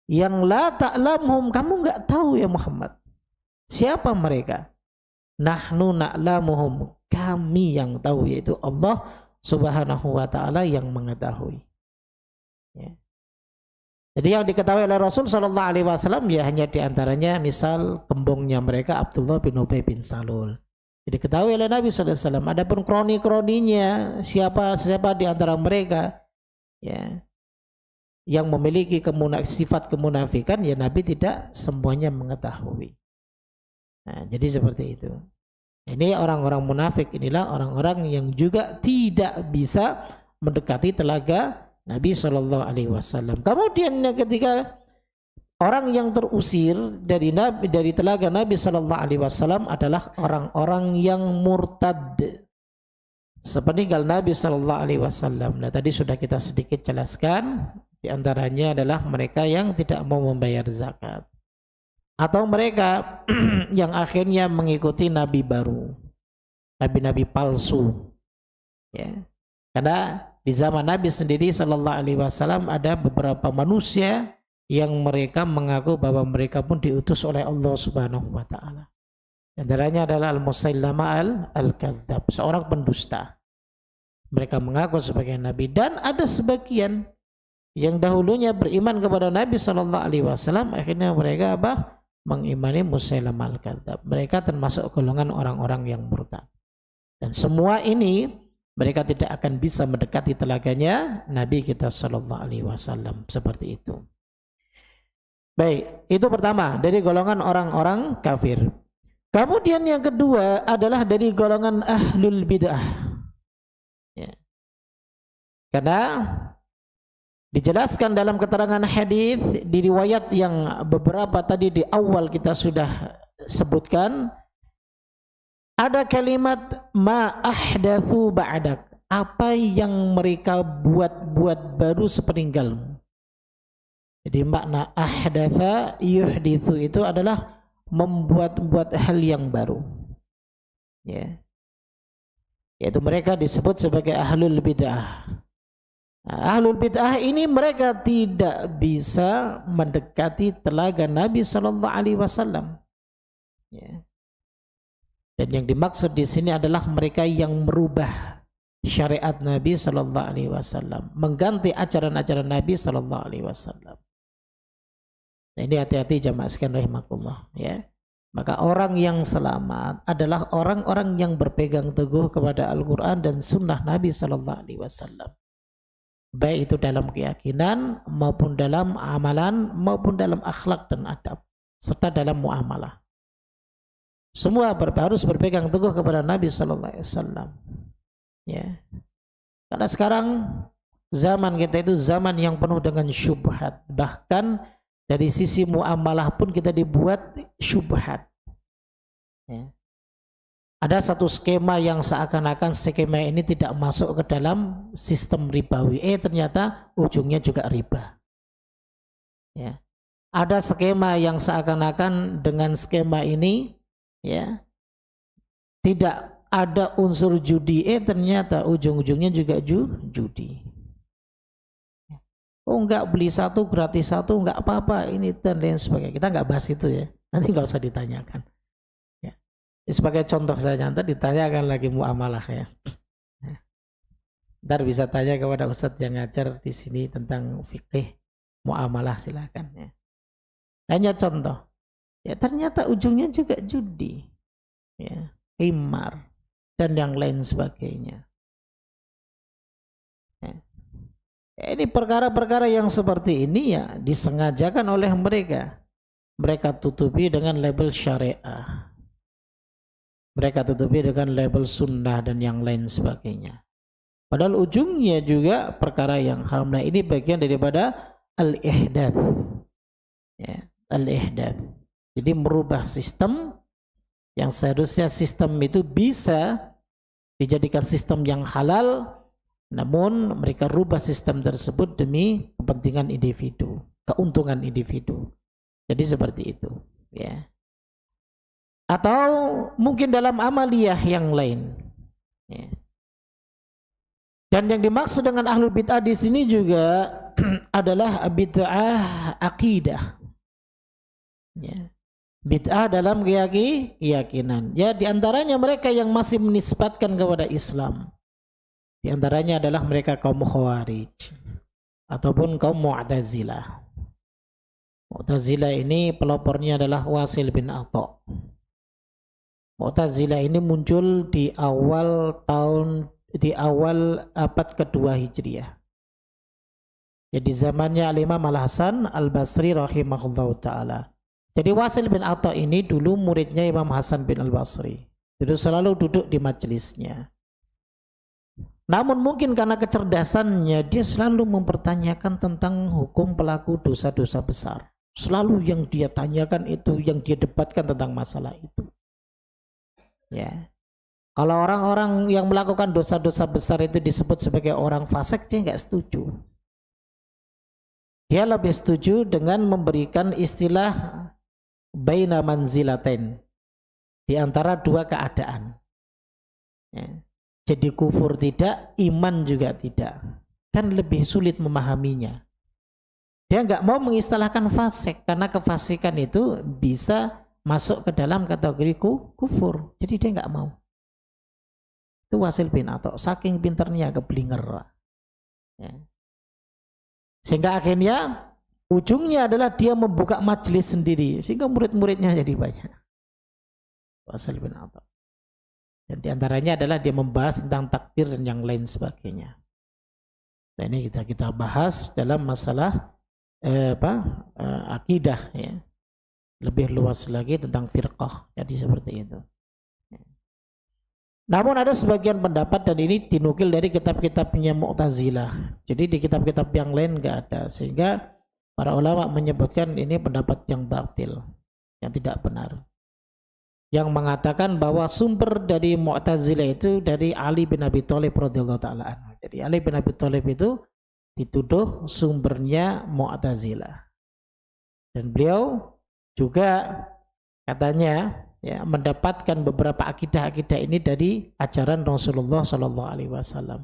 Yang la ta'lamuhum, kamu enggak tahu ya Muhammad. Siapa mereka? Nahnu na'lamuhum, kami yang tahu, yaitu Allah Subhanahu wa ta'ala yang mengetahui. Ya. Jadi yang diketahui oleh Rasul sallallahu alaihi wasallam ya hanya diantaranya misal kembungnya mereka Abdullah bin Ubay bin Salul. Jadi diketahui oleh Nabi sallallahu alaihi wasallam. Adapun kroni-kroninya siapa di antara mereka ya yang memiliki sifat kemunafikan ya Nabi tidak semuanya mengetahui. Nah, jadi seperti itu. Ini orang-orang munafik, inilah orang-orang yang juga tidak bisa mendekati telaga Nabi Shallallahu Alaihi Wasallam. Kemudian ketika orang yang terusir dari telaga Nabi Shallallahu Alaihi Wasallam adalah orang-orang yang murtad sepeninggal Nabi Shallallahu Alaihi Wasallam. Nah tadi sudah kita sedikit jelaskan, diantaranya adalah mereka yang tidak mau membayar zakat atau mereka yang akhirnya mengikuti nabi baru, nabi-nabi palsu. Ya, karena di zaman Nabi sendiri Sallallahu Alaihi Wasallam ada beberapa manusia yang mereka mengaku bahwa mereka pun diutus oleh Allah Subhanahu Wa Taala. Antaranya adalah Al-Musailamah Al-Kadzab, seorang pendusta. Mereka mengaku sebagai nabi dan ada sebagian yang dahulunya beriman kepada Nabi Sallallahu Alaihi Wasallam, akhirnya mereka mengimani Musailamah Al-Kadzab. Mereka termasuk golongan orang-orang yang murtad. Dan semua ini mereka tidak akan bisa mendekati telaganya Nabi kita Sallallahu Alaihi Wasallam seperti itu. Baik, itu pertama dari golongan orang-orang kafir. Kemudian yang kedua adalah dari golongan ahlul bid'ah. Ya. Karena dijelaskan dalam keterangan hadis di riwayat yang beberapa tadi di awal kita sudah sebutkan, ada kalimat ma ahdatsu ba'dak, apa yang mereka buat baru sepeninggalmu. Jadi makna ahdatsa yuhditsu itu adalah membuat hal yang baru. Ya. Yaitu mereka disebut sebagai ahlul bid'ah. Ahlul bid'ah ini mereka tidak bisa mendekati telaga Nabi Sallallahu Alaihi Wasallam. Ya. Dan yang dimaksud di sini adalah mereka yang merubah syariat Nabi Sallallahu Alaihi Wasallam, mengganti ajaran-ajaran Nabi Sallallahu Alaihi Wasallam. Nah, ini hati-hati jamaah sekalian rahimakumullah. Ya. Maka orang yang selamat adalah orang-orang yang berpegang teguh kepada Al-Quran dan Sunnah Nabi Sallallahu Alaihi Wasallam. Baik itu dalam keyakinan maupun dalam amalan maupun dalam akhlak dan adab serta dalam muamalah. Semua harus berpegang teguh kepada Nabi Sallallahu Alaihi Wasallam. Ya. Karena sekarang zaman kita itu zaman yang penuh dengan syubhat. Bahkan dari sisi muamalah pun kita dibuat syubhat. Ya. Ada satu skema yang seakan-akan skema ini tidak masuk ke dalam sistem ribawi. Ternyata ujungnya juga riba. Ya. Ada skema yang seakan-akan dengan skema ini ya tidak ada unsur judi. Ternyata ujung-ujungnya juga judi. Oh enggak, beli satu gratis satu, enggak apa-apa ini dan lain sebagainya. Kita enggak bahas itu ya. Nanti enggak usah ditanyakan. Sebagai contoh saja, nanti ditanyakan lagi muamalah ya. Ntar bisa tanya kepada Ustadz yang ngajar di sini tentang fikih muamalah, silakan ya. Hanya contoh. Ya ternyata ujungnya juga judi, ya, qimar dan yang lain sebagainya. Ya. Ini perkara-perkara yang seperti ini ya disengajakan oleh mereka. Mereka tutupi dengan label syariah. Mereka tutupi dengan label sunnah dan yang lain sebagainya. Padahal ujungnya juga perkara yang haram. Nah ini bagian daripada al-ihdath. Ya, al-ihdath. Jadi merubah sistem yang seharusnya sistem itu bisa dijadikan sistem yang halal, namun mereka rubah sistem tersebut demi kepentingan individu, keuntungan individu. Jadi seperti itu. Ya. Atau mungkin dalam amaliyah yang lain. Ya. Dan yang dimaksud dengan ahlul bid'ah di sini juga adalah bid'ah akidah. Ya. Bid'ah dalam keyakinan. Ya, di antaranya mereka yang masih menisbatkan kepada Islam. Di antaranya adalah mereka kaum Khawarij ataupun kaum Mu'tazilah. Mu'tazilah ini pelopornya adalah Wasil bin Atha. Mu'tazilah ini muncul di awal abad kedua Hijriah. Jadi zamannya Al-Imam Al-Hasan Al-Basri rahimahullahu ta'ala. Jadi Wasil bin Atha ini dulu muridnya Imam Hasan bin Al-Basri. Dulu selalu duduk di majelisnya. Namun mungkin karena kecerdasannya dia selalu mempertanyakan tentang hukum pelaku dosa-dosa besar. Selalu yang dia tanyakan itu, yang dia debatkan tentang masalah itu. Ya. Kalau orang-orang yang melakukan dosa-dosa besar itu disebut sebagai orang fasik, dia nggak setuju. Dia lebih setuju dengan memberikan istilah baina manzilatain, di antara dua keadaan. Ya. Jadi kufur tidak, iman juga tidak. Kan lebih sulit memahaminya. Dia nggak mau mengistilahkan fasik karena kefasikan itu bisa masuk ke dalam kategori kufur. Jadi dia nggak mau. Itu Wasil bin Atha, saking pinternya keblinger. Ya. Sehingga akhirnya ujungnya adalah dia membuka majelis sendiri sehingga murid-muridnya jadi banyak. Wasil bin Atha. Dan diantaranya adalah dia membahas tentang takdir dan yang lain sebagainya. Nah, ini kita bahas dalam masalah akidah, ya. Lebih luas lagi tentang firqah. Jadi seperti itu. Namun ada sebagian pendapat dan ini dinukil dari kitab-kitabnya Mu'tazilah. Jadi di kitab-kitab yang lain enggak ada. Sehingga para ulama menyebutkan ini pendapat yang batil, yang tidak benar. Yang mengatakan bahwa sumber dari Mu'tazilah itu dari Ali bin Abi Thalib radhiyallahu taala anhu. Jadi Ali bin Abi Thalib itu dituduh sumbernya Mu'tazilah. Dan beliau juga katanya ya mendapatkan beberapa akidah-akidah ini dari ajaran Rasulullah Shallallahu Alaihi Wasallam.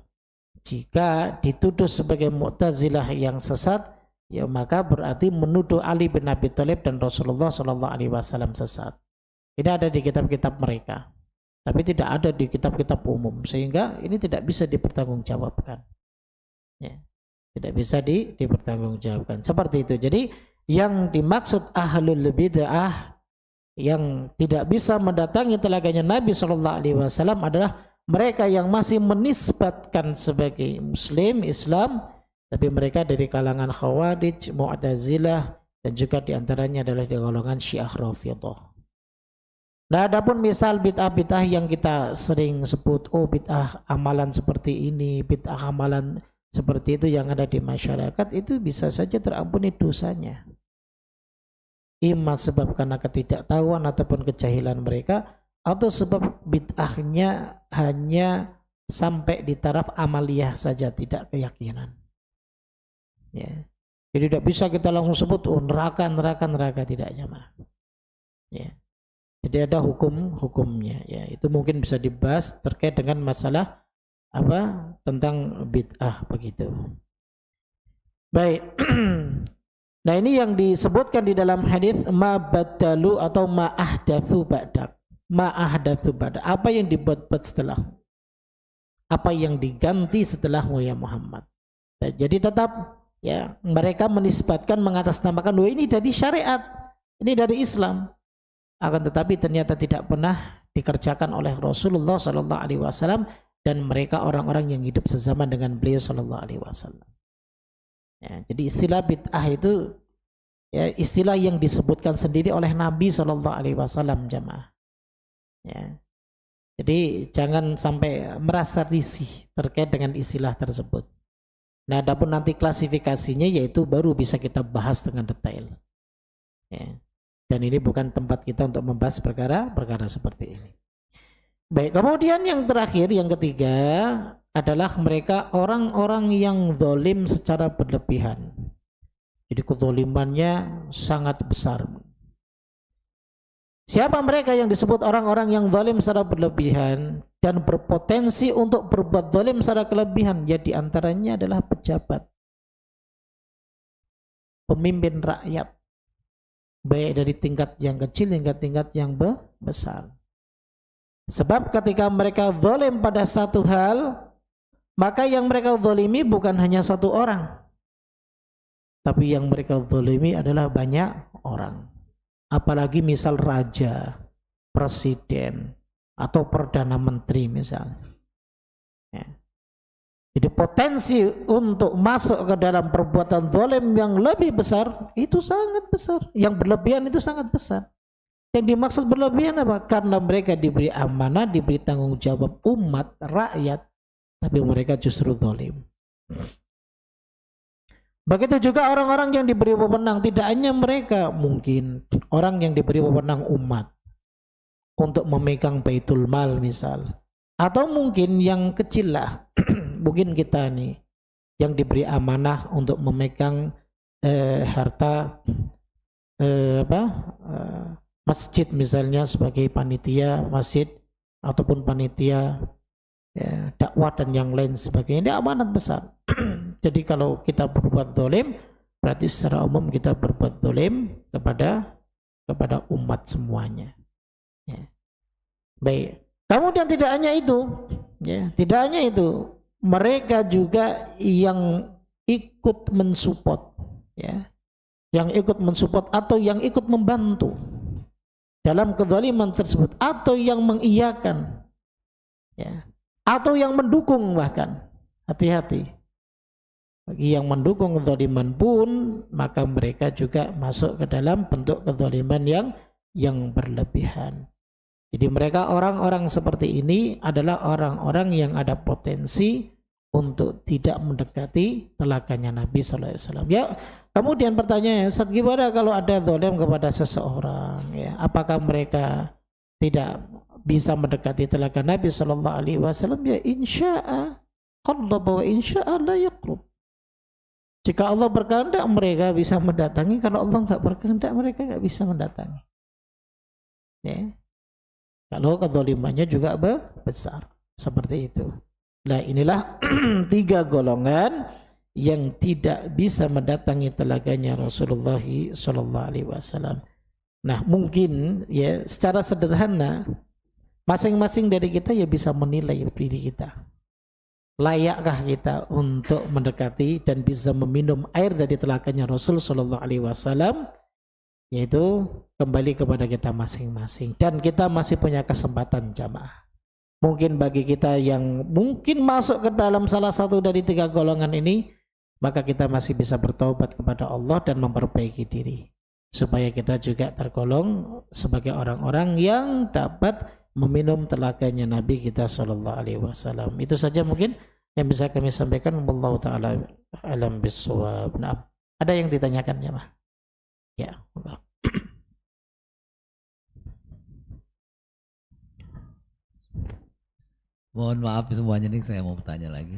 Jika dituduh sebagai Mu'tazilah yang sesat, ya maka berarti menuduh Ali bin Abi Thalib dan Rasulullah Shallallahu Alaihi Wasallam sesat. Ini ada di kitab-kitab mereka, tapi tidak ada di kitab-kitab umum, sehingga ini tidak bisa dipertanggungjawabkan. Ya, tidak bisa dipertanggungjawabkan. Seperti itu. Jadi yang dimaksud ahlul bid'ah yang tidak bisa mendatangi telaganya Nabi Shallallahu Alaihi Wasallam adalah mereka yang masih menisbatkan sebagai Muslim Islam, tapi mereka dari kalangan Khawarij, Mu'tazilah, dan juga diantaranya adalah di golongan Syiah Rafidhah. Nah, adapun misal bid'ah-bid'ah yang kita sering sebut, oh bid'ah amalan seperti ini, bid'ah amalan seperti itu yang ada di masyarakat, itu bisa saja terampuni dosanya. Imma sebab karena ketidaktahuan ataupun kejahilan mereka, atau sebab bid'ahnya hanya sampai di taraf amaliyah saja, tidak keyakinan. Ya. Jadi tidak bisa kita langsung sebut, oh neraka, tidak jamaah. Ya. Jadi ada hukumnya, ya. Itu mungkin bisa dibahas terkait dengan masalah apa tentang bid'ah begitu. Baik. Nah, ini yang disebutkan di dalam hadis ma badalu atau ma ahdatsu ba'dak. Ma ahdatsu ba'dak. Apa yang dibuat-buat setelah? Apa yang diganti setelahmu ya Muhammad? Nah, jadi tetap ya mereka menisbatkan mengatasnamakan bahwa ini dari syariat, ini dari Islam. Akan tetapi ternyata tidak pernah dikerjakan oleh Rasulullah Sallallahu Alaihi Wasallam dan mereka orang-orang yang hidup sezaman dengan beliau Sallallahu Alaihi Wasallam. Ya, jadi istilah bid'ah itu ya istilah yang disebutkan sendiri oleh Nabi Sallallahu Alaihi Wasallam jamaah. Ya, jadi jangan sampai merasa risih terkait dengan istilah tersebut. Nah, adapun nanti klasifikasinya yaitu baru bisa kita bahas dengan detail. Ya. Dan ini bukan tempat kita untuk membahas perkara seperti ini. Baik, kemudian yang terakhir, yang ketiga adalah mereka orang-orang yang zalim secara berlebihan. Jadi kezalimannya sangat besar. Siapa mereka yang disebut orang-orang yang zalim secara berlebihan? dan berpotensi untuk berbuat zalim secara kelebihan, ya di antaranya adalah pejabat, pemimpin rakyat, baik dari tingkat yang kecil hingga tingkat yang besar. Sebab ketika mereka zalim pada satu hal, maka yang mereka zalimi bukan hanya satu orang, tapi yang mereka zalimi adalah banyak orang. Apalagi misal raja, presiden, atau perdana menteri misalnya. Ya. Jadi potensi untuk masuk ke dalam perbuatan zalim yang lebih besar itu sangat besar. Yang berlebihan itu sangat besar. Yang dimaksud berlebihan apa? Karena mereka diberi amanah, diberi tanggung jawab umat, rakyat, tapi mereka justru zalim. Begitu juga orang-orang yang diberi wewenang, tidak hanya mereka, mungkin orang yang diberi wewenang umat untuk memegang baitul mal misal, atau mungkin yang kecil lah, mungkin kita nih yang diberi amanah untuk memegang harta masjid misalnya sebagai panitia masjid ataupun panitia dakwah dan yang lain sebagainya, ini amanat besar. Jadi kalau kita berbuat zalim, berarti secara umum kita berbuat zalim kepada umat semuanya. Ya. Baik. Kemudian tidak hanya itu, ya, tidak hanya itu, mereka juga yang ikut mensupport, ya, yang ikut mensupport atau yang ikut membantu dalam kezaliman tersebut, atau yang mengiyakan, ya, atau yang mendukung bahkan. Hati-hati. Bagi yang mendukung kezaliman pun, maka mereka juga masuk ke dalam bentuk kezaliman yang berlebihan. Jadi mereka orang-orang seperti ini adalah orang-orang yang ada potensi untuk tidak mendekati telakanya Nabi Sallallahu Alaihi Wasallam. Ya, kemudian pertanyaannya, Ustaz, gimana kalau ada zalim kepada seseorang? Ya, apakah mereka tidak bisa mendekati telaga Nabi Sallallahu Alaihi Wasallam? Ya, insya'a Allah bahwa insya'a la yaqrub. Jika Allah berkehendak mereka bisa mendatangi, kalau Allah enggak berkehendak mereka enggak bisa mendatangi. Ya. Kalau kezalimannya juga besar seperti itu. Nah, inilah tiga golongan yang tidak bisa mendatangi telaganya Rasulullah sallallahu alaihi wasallam. Nah, mungkin ya secara sederhana masing-masing dari kita ya bisa menilai diri kita. Layakkah kita untuk mendekati dan bisa meminum air dari telaganya Rasul sallallahu alaihi wasallam? Yaitu kembali kepada kita masing-masing, dan kita masih punya kesempatan jamaah. Mungkin bagi kita yang mungkin masuk ke dalam salah satu dari tiga golongan ini, maka kita masih bisa bertaubat kepada Allah dan memperbaiki diri supaya kita juga tergolong sebagai orang-orang yang dapat meminum telaganya Nabi kita sallallahu alaihi wasallam. Itu saja mungkin yang bisa kami sampaikan. Wallahu taala alam bissawab. Nah, ada yang ditanyakan ya, Mah? Ya, Allah. Mohon maaf semuanya nih, saya mau bertanya lagi.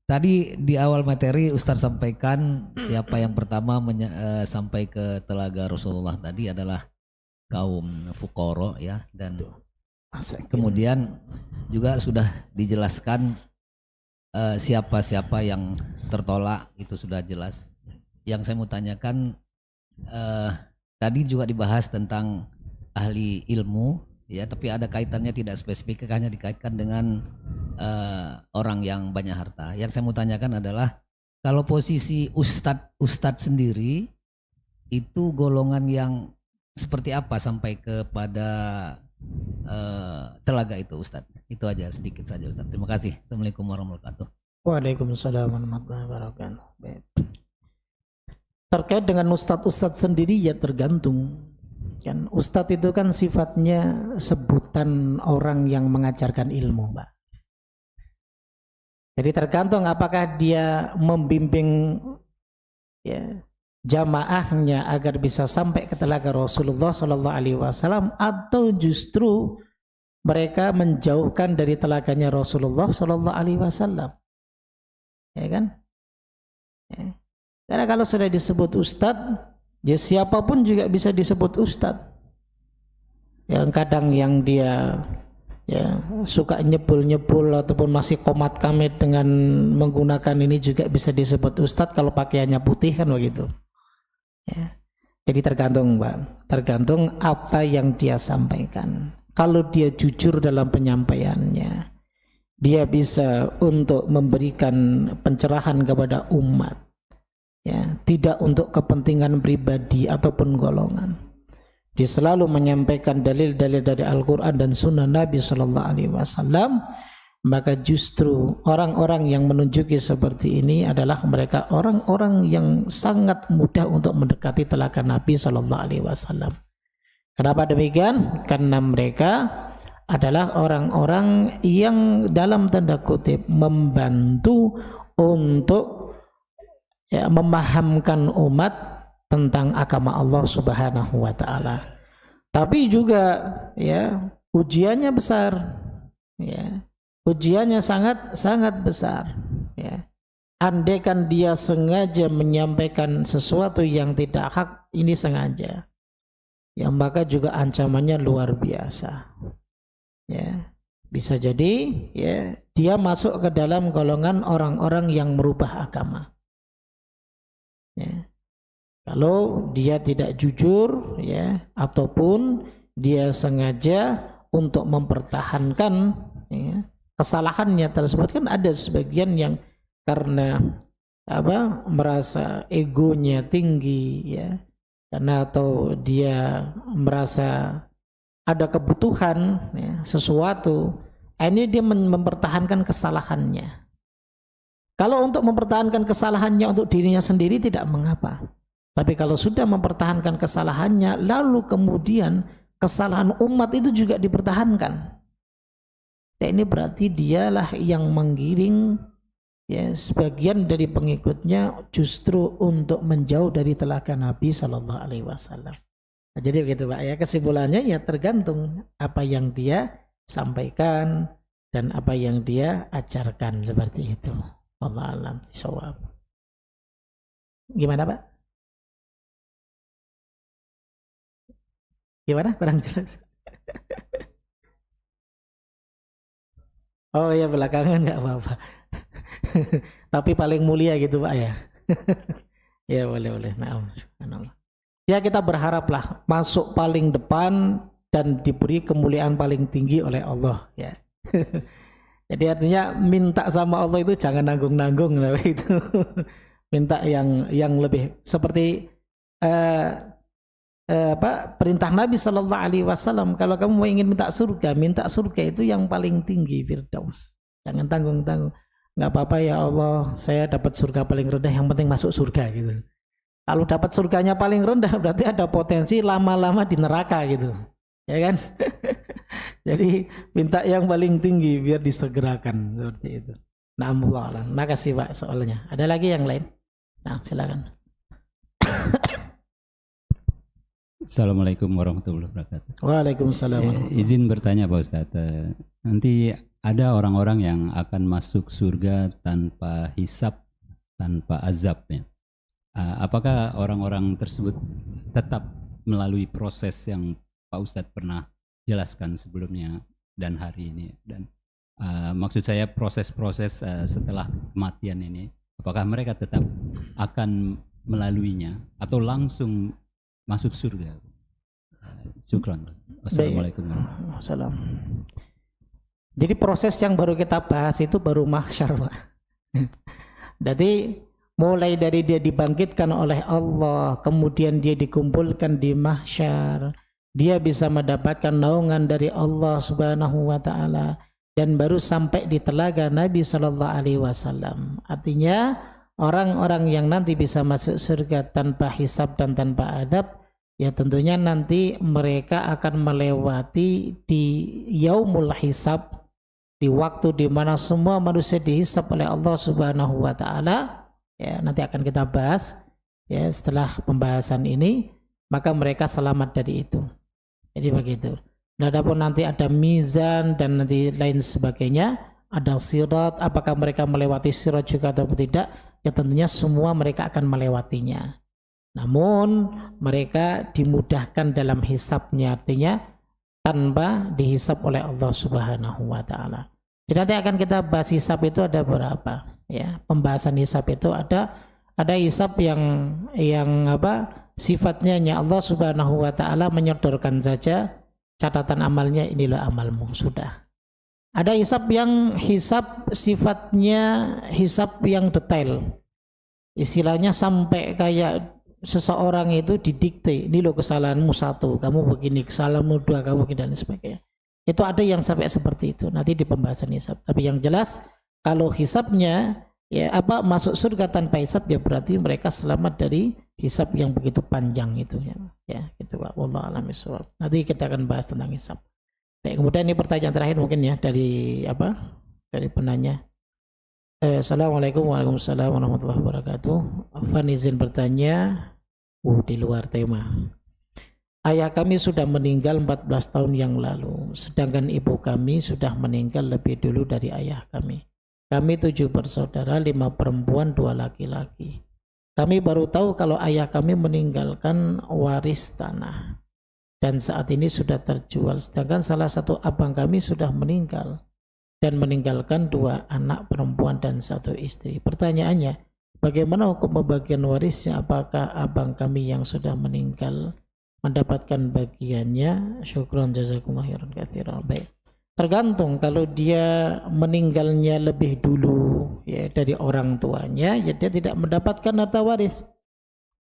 Tadi di awal materi Ustaz sampaikan siapa yang pertama sampai ke telaga Rasulullah tadi adalah kaum fuqara ya, dan kemudian juga sudah dijelaskan siapa-siapa yang tertolak, itu sudah jelas. Yang saya mau tanyakan, tadi juga dibahas tentang ahli ilmu ya, tapi ada kaitannya tidak spesifik, hanya dikaitkan dengan orang yang banyak harta. Yang saya mau tanyakan adalah kalau posisi ustadz sendiri itu golongan yang seperti apa sampai kepada telaga itu, Ustadz? Itu aja sedikit saja, Ustadz. Terima kasih. Assalamualaikum warahmatullahi wabarakatuh. Waalaikumsalam warahmatullahi wabarakatuh. Terkait dengan ustadz sendiri ya tergantung. Kan ustadz itu kan sifatnya sebutan orang yang mengajarkan ilmu, Pak. Jadi tergantung apakah dia membimbing ya jamaahnya agar bisa sampai ke telaga Rasulullah sallallahu alaihi wasallam, atau justru mereka menjauhkan dari telaganya Rasulullah sallallahu alaihi wasallam. Ya kan? Ya. Karena kalau sudah disebut ustadz, ya siapapun juga bisa disebut ustadz. Yang kadang yang dia ya suka nyebul-nyebul ataupun masih komat kamit dengan menggunakan ini juga bisa disebut ustadz kalau pakaiannya putih kan begitu. Ya. Jadi tergantung Mbak, tergantung apa yang dia sampaikan. Kalau dia jujur dalam penyampaiannya, dia bisa untuk memberikan pencerahan kepada umat, ya, tidak untuk kepentingan pribadi ataupun golongan. Dia selalu menyampaikan dalil-dalil dari Al-Quran dan Sunnah Nabi Sallallahu Alaihi Wasallam. Maka justru orang-orang yang menunjuki seperti ini adalah mereka orang-orang yang sangat mudah untuk mendekati telaga Nabi Sallallahu Alaihi Wasallam. Kenapa demikian? Karena mereka adalah orang-orang yang dalam tanda kutip membantu untuk ya, memahamkan umat tentang agama Allah Subhanahu wa taala. Tapi juga ya ujiannya besar, ya. Ujiannya sangat besar, ya. Andaikan dia sengaja menyampaikan sesuatu yang tidak hak, ini sengaja, ya, maka juga ancamannya luar biasa, ya. Bisa jadi ya dia masuk ke dalam golongan orang-orang yang merubah agama, ya. Kalau dia tidak jujur, ya, ataupun dia sengaja untuk mempertahankan, ya, kesalahannya tersebut. Kan ada sebagian yang karena merasa egonya tinggi, ya, karena atau dia merasa ada kebutuhan, ya, sesuatu, ini dia mempertahankan kesalahannya. Kalau untuk mempertahankan kesalahannya untuk dirinya sendiri tidak mengapa, tapi kalau sudah mempertahankan kesalahannya lalu kemudian kesalahan umat itu juga dipertahankan, nah, ini berarti dialah yang menggiring, ya, sebagian dari pengikutnya justru untuk menjauh dari telaga Nabi Sallallahu Alaihi Wasallam. Nah, jadi begitu Pak, ya, kesimpulannya ya tergantung apa yang dia sampaikan dan apa yang dia ajarkan, seperti itu. Wallahu a'lam bishawab. Gimana Pak? Gimana? Kurang jelas. Oh ya, belakangan nggak apa-apa. Tapi paling mulia gitu Pak, ya. Ya boleh. Nah, ya kita berharaplah masuk paling depan dan diberi kemuliaan paling tinggi oleh Allah, ya. Jadi artinya minta sama Allah itu jangan nanggung-nanggung lah itu. Minta yang lebih seperti perintah Nabi Sallallahu Alaihi Wasallam, kalau kamu mau ingin minta surga itu yang paling tinggi, Firdaus. Jangan tanggung-tanggung. Nggak apa-apa ya Allah, saya dapat surga paling rendah, yang penting masuk surga gitu. Kalau dapat surganya paling rendah berarti ada potensi lama-lama di neraka gitu, ya kan? Jadi minta yang paling tinggi biar disegerakan, seperti itu. Nah, Allah. Makasih Pak soalnya. Ada lagi yang lain? Nah, silakan. Assalamualaikum warahmatullahi wabarakatuh. Waalaikumsalam. Izin bertanya Pak Ustadz, nanti ada orang-orang yang akan masuk surga tanpa hisab, tanpa azab, ya. Apakah orang-orang tersebut tetap melalui proses yang Pak Ustadz pernah jelaskan sebelumnya dan hari ini? Dan maksud saya proses-proses setelah kematian ini, apakah mereka tetap akan melaluinya atau langsung masuk surga? Syukran. Wassalamualaikum warahmatullahi wabarakatuh. Jadi proses yang baru kita bahas itu baru mahsyar, Pak. Jadi mulai dari dia dibangkitkan oleh Allah, kemudian dia dikumpulkan di mahsyar, dia bisa mendapatkan naungan dari Allah Subhanahu wa taala, dan baru sampai di telaga Nabi Sallallahu Alaihi Wasallam. Artinya orang-orang yang nanti bisa masuk surga tanpa hisab dan tanpa adab, ya tentunya nanti mereka akan melewati di yaumul hisab, di waktu di mana semua manusia dihisab oleh Allah Subhanahu wa taala. Ya, nanti akan kita bahas ya setelah pembahasan ini, maka mereka selamat dari itu. Jadi begitu. Nah, adapun nanti ada mizan dan nanti lain sebagainya, ada sirat, apakah mereka melewati sirat juga atau tidak? Ya tentunya semua mereka akan melewatinya. Namun mereka dimudahkan dalam hisabnya, artinya tanpa dihisab oleh Allah Subhanahu wa taala. Jadi nanti akan kita bahas hisab itu ada berapa ya. Pembahasan hisab itu ada hisab yang sifatnya hanya Allah Subhanahu wa taala menyodorkan saja catatan amalnya, inilah amalmu, sudah. Ada hisab sifatnya hisab yang detail. Istilahnya sampai kayak seseorang itu didikte, ini loh kesalahanmu 1, kamu begini, kesalahanmu 2, kamu begini dan sebagainya. Itu ada yang sampai seperti itu nanti di pembahasan hisab. Tapi yang jelas kalau hisabnya ya masuk surga tanpa hisab, ya berarti mereka selamat dari hisab yang begitu panjang itu ya gitu Pak. Wallahu a'lam bishawab. Nanti kita akan bahas tentang hisab. Baik, kemudian ini pertanyaan terakhir mungkin ya dari penanya. Assalamualaikum warahmatullahi wabarakatuh. Afan izin bertanya di luar tema. Ayah kami sudah meninggal 14 tahun yang lalu, sedangkan ibu kami sudah meninggal lebih dulu dari ayah kami. Kami 7 bersaudara, 5 perempuan, 2 laki-laki. Kami baru tahu kalau ayah kami meninggalkan waris tanah dan saat ini sudah terjual, sedangkan salah satu abang kami sudah meninggal dan meninggalkan 2 anak perempuan dan 1 istri. Pertanyaannya, bagaimana hukum pembagian warisnya? Apakah abang kami yang sudah meninggal mendapatkan bagiannya? Syukran jazakumullah khairan katsiran. Baik. Tergantung, kalau dia meninggalnya lebih dulu ya dari orang tuanya, ya dia tidak mendapatkan harta waris.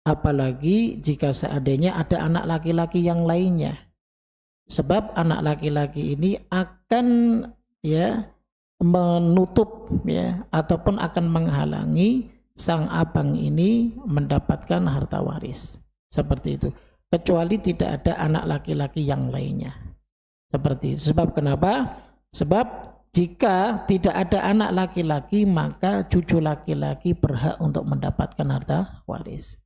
Apalagi jika seandainya ada anak laki-laki yang lainnya. Sebab anak laki-laki ini akan ya menutup ya ataupun akan menghalangi sang abang ini mendapatkan harta waris. Seperti itu. Kecuali tidak ada anak laki-laki yang lainnya. Seperti itu. Sebab kenapa? Sebab jika tidak ada anak laki-laki, maka cucu laki-laki berhak untuk mendapatkan harta waris.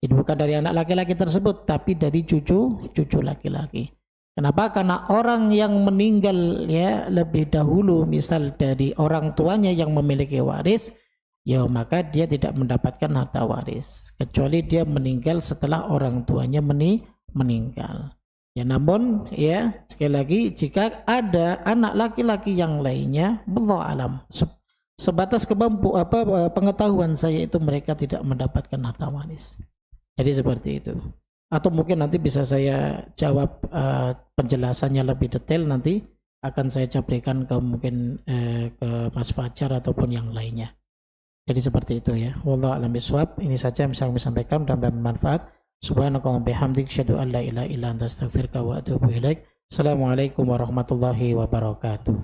Jadi bukan dari anak laki-laki tersebut, tapi dari cucu laki-laki. Kenapa? Karena orang yang meninggal ya lebih dahulu, misal dari orang tuanya yang memiliki waris, ya maka dia tidak mendapatkan harta waris, kecuali dia meninggal setelah orang tuanya meninggal. Ya namun ya sekali lagi, jika ada anak laki-laki yang lainnya, wallahu alam, sebatas pengetahuan saya itu mereka tidak mendapatkan harta waris. Jadi seperti itu. Atau mungkin nanti bisa saya jawab penjelasannya lebih detail, nanti akan saya berikan ke mungkin ke Mas Fajar ataupun yang lainnya. Jadi seperti itu ya. Wallahu a'lam bishawab. Ini saja yang bisa kami sampaikan, mudah-mudahan bermanfaat. Subhanakallahumma bihamdik, asyhadu an la ilaha illa anta, astaghfiruka wa atubu ilaik. Assalamualaikum warahmatullahi wabarakatuh.